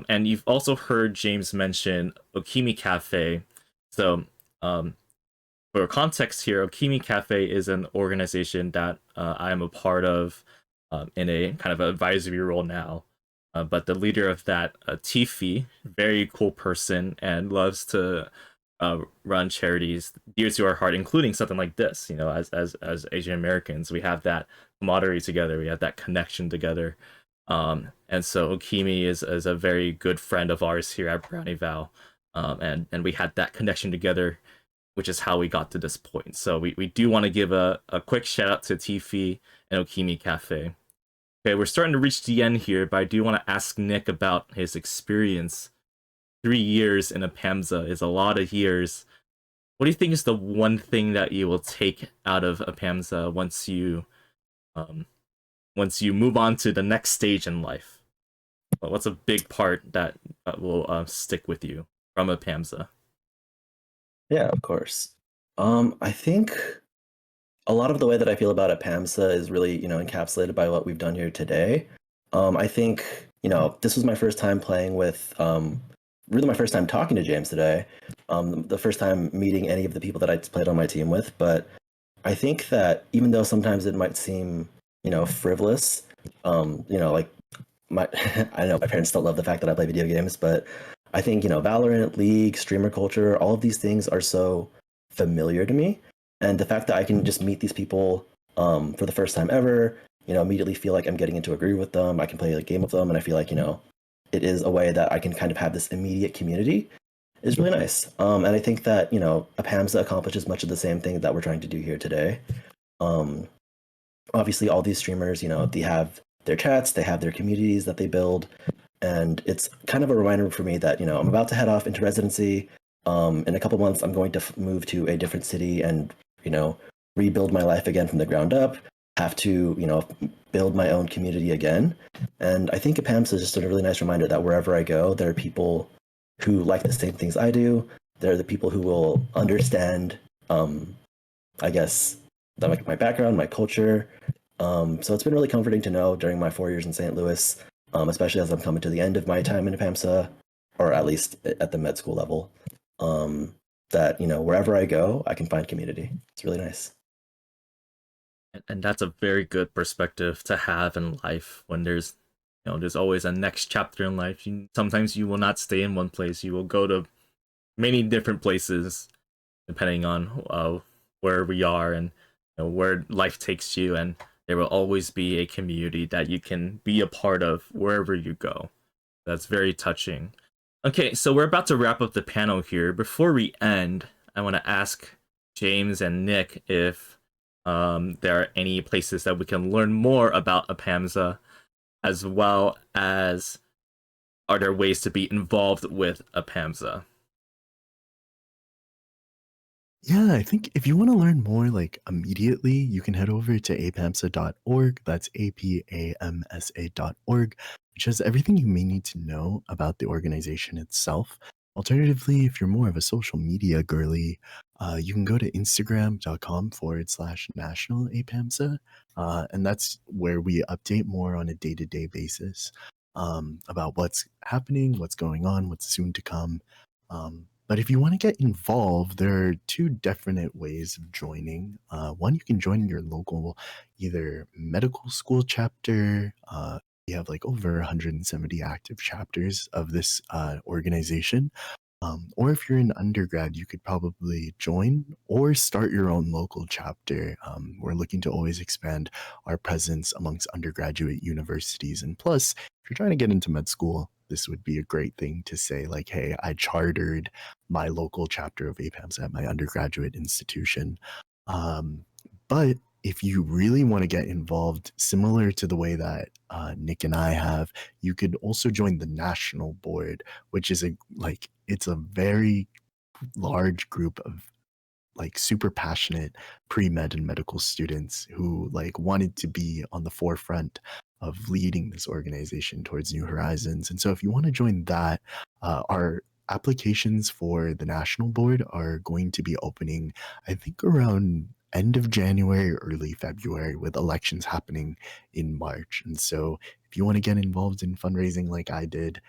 And you've also heard James mention Okimi Cafe. So, for context here, Okimi Cafe is an organization that I am a part of in a kind of advisory role now. But the leader of that, Tifi, very cool person and loves to run charities dear to our heart, including something like this. As Asian Americans, we have that camaraderie together, we have that connection together. And so Okimi is a very good friend of ours here at Brownie Val, and we had that connection together, which is how we got to this point. So we do want to give a quick shout out to Tifi and Okimi Cafe. Okay, we're starting to reach the end here, but I do want to ask Nick about his experience. 3 years in APAMSA is a lot of years. What do you think is the one thing that you will take out of APAMSA once you move on to the next stage in life? What's a big part that will stick with you from APAMSA? Yeah, of course. I think a lot of the way that I feel about APAMSA is really, encapsulated by what we've done here today. I think, this was my first time playing with, really my first time talking to James today, the first time meeting any of the people that I played on my team with. But I think that even though sometimes it might seem, frivolous, like I know my parents don't love the fact that I play video games, but I think, Valorant, League, streamer culture, all of these things are so familiar to me. And the fact that I can just meet these people for the first time ever, immediately feel like I'm getting into a groove with them. I can play a game with them, and I feel like, it is a way that I can kind of have this immediate community is really nice. And I think that, APAMSA accomplishes much of the same thing that we're trying to do here today. Obviously, all these streamers, they have their chats, they have their communities that they build. And it's kind of a reminder for me that, I'm about to head off into residency. In a couple months, I'm going to move to a different city and, rebuild my life again from the ground up, have to, build my own community again. And I think APAMSA is just a really nice reminder that wherever I go, there are people who like the same things I do. There are the people who will understand, I guess, my background, my culture. So it's been really comforting to know during my 4 years in St. Louis, especially as I'm coming to the end of my time in APAMSA, or at least at the med school level, that, wherever I go, I can find community. It's really nice. And that's a very good perspective to have in life when there's always a next chapter in life. Sometimes you will not stay in one place. You will go to many different places depending on where we are and where life takes you, and there will always be a community that you can be a part of wherever you go. That's very touching. Okay, so we're about to wrap up the panel here. Before we end, I want to ask James and Nick if there are any places that we can learn more about APAMSA, as well as are there ways to be involved with APAMSA? Yeah, I think if you want to learn more like immediately, you can head over to apamsa.org. That's apamsa.org, which has everything you may need to know about the organization itself. Alternatively, if you're more of a social media girly, you can go to instagram.com/national apamsa. And that's where we update more on a day-to-day basis about what's happening, what's going on, what's soon to come. But if you want to get involved, there are two definite ways of joining. One, you can join your local either medical school chapter. We have like over 170 active chapters of this organization. Or if you're an undergrad, you could probably join or start your own local chapter. We're looking to always expand our presence amongst undergraduate universities. And plus, if you're trying to get into med school, this would be a great thing to say, like, hey, I chartered my local chapter of APAMS at my undergraduate institution. But if you really want to get involved, similar to the way that Nick and I have, you could also join the national board, which is it's a very large group of like super passionate pre-med and medical students who like wanted to be on the forefront of leading this organization towards new horizons. And so if you want to join that, our applications for the national board are going to be opening, I think, around end of January, early February, with elections happening in March. And so if you want to get involved in fundraising like I did,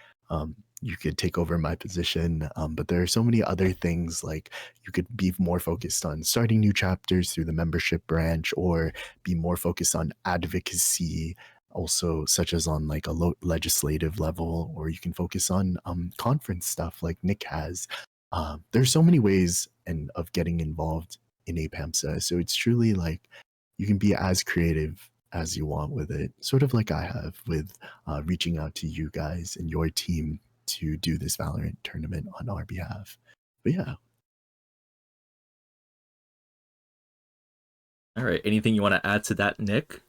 you could take over my position. But there are so many other things, like you could be more focused on starting new chapters through the membership branch, or be more focused on advocacy, also such as on like a legislative level, or you can focus on conference stuff like Nick has. There's so many ways of getting involved in APAMSA. So it's truly like you can be as creative as you want with it, sort of like I have with reaching out to you guys and your team to do this Valorant tournament on our behalf. But yeah. All right. Anything you want to add to that, Nick?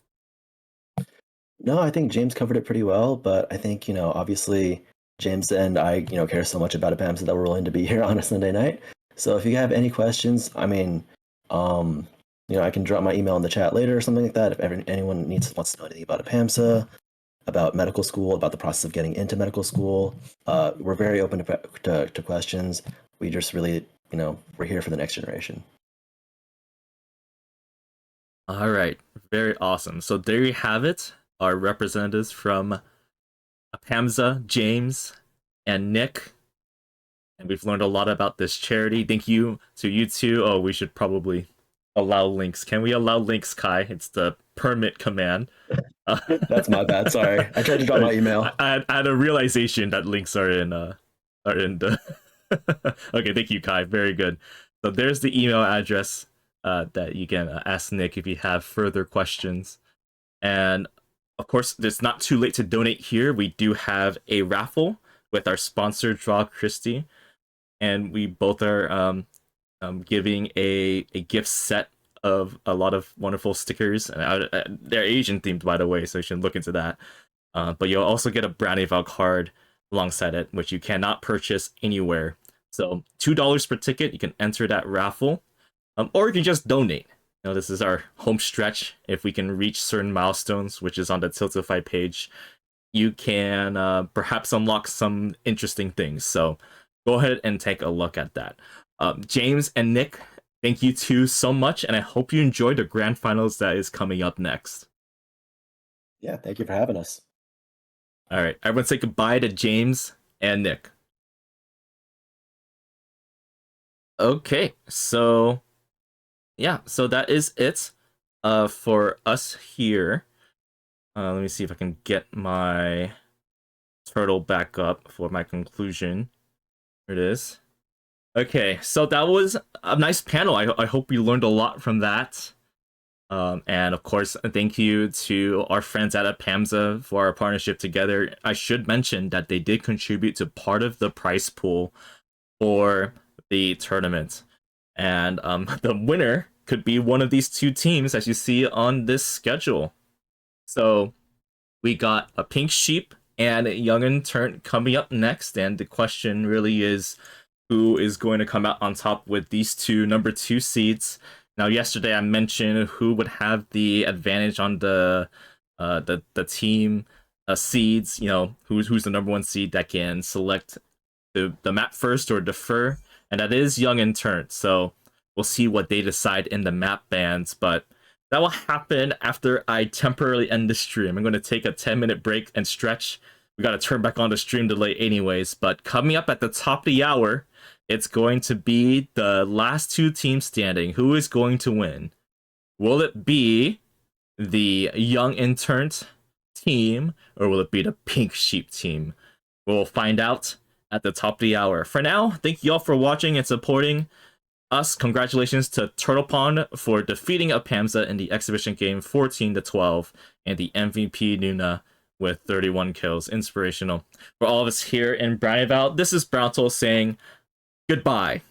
No, I think James covered it pretty well, but I think, obviously James and I, care so much about APAMSA that we're willing to be here on a Sunday night. So if you have any questions, I mean, I can drop my email in the chat later or something like that. If anyone wants to know anything about APAMSA, about medical school, about the process of getting into medical school, we're very open to questions. We just really, we're here for the next generation. All right. Very awesome. So there you have it. Our representatives from APAMSA, James and Nick. And we've learned a lot about this charity. Thank you to you two. Oh, we should probably allow links. Can we allow links, Kai? It's the permit command. That's my bad. Sorry, I tried to drop my email. I had a realization that links are in the. Okay, thank you, Kai. Very good. So there's the email address that you can ask Nick if you have further questions. And of course, it's not too late to donate here. We do have a raffle with our sponsor, Draw Christie, and we both are giving a gift set of a lot of wonderful stickers. They're Asian themed, by the way, so you should look into that. But you'll also get a Brownie Val card alongside it, which you cannot purchase anywhere. So $2 per ticket, you can enter that raffle, or you can just donate. This is our home stretch. If we can reach certain milestones, which is on the Tiltify page, you can perhaps unlock some interesting things. So go ahead and take a look at that. James and Nick, thank you two so much, and I hope you enjoy the grand finals that is coming up next. Yeah, thank you for having us. All right, everyone say goodbye to James and Nick. Okay, so yeah, so that is it for us here. Let me see if I can get my turtle back up for my conclusion. Here it is. Okay, so that was a nice panel. I hope we learned a lot from that. And of course, thank you to our friends at APAMSA for our partnership together. I should mention that they did contribute to part of the prize pool for the tournament. And the winner could be one of these two teams, as you see on this schedule. So we got a Pink Sheep and Young and Turnt coming up next. And the question really is, who is going to come out on top with these two number 2 seeds? Now, yesterday I mentioned who would have the advantage on the team seeds. You know, who's the number 1 seed that can select the map first or defer, and that is Young and Turnt. So we'll see what they decide in the map bans, but that will happen after I temporarily end the stream. I'm going to take a 10-minute break and stretch. We got to turn back on the stream delay anyways, but coming up at the top of the hour, it's going to be the last 2 teams standing. Who is going to win? Will it be the Young and Turnt team, or will it be the Pink Sheep team? We'll find out at the top of the hour. For now, thank you all for watching and supporting us. Congratulations to Turtle Pond for defeating APAMSA in the exhibition game 14-12, and the MVP Nuna with 31 kills. Inspirational. For all of us here in Brownie Val, this is Browntul saying goodbye.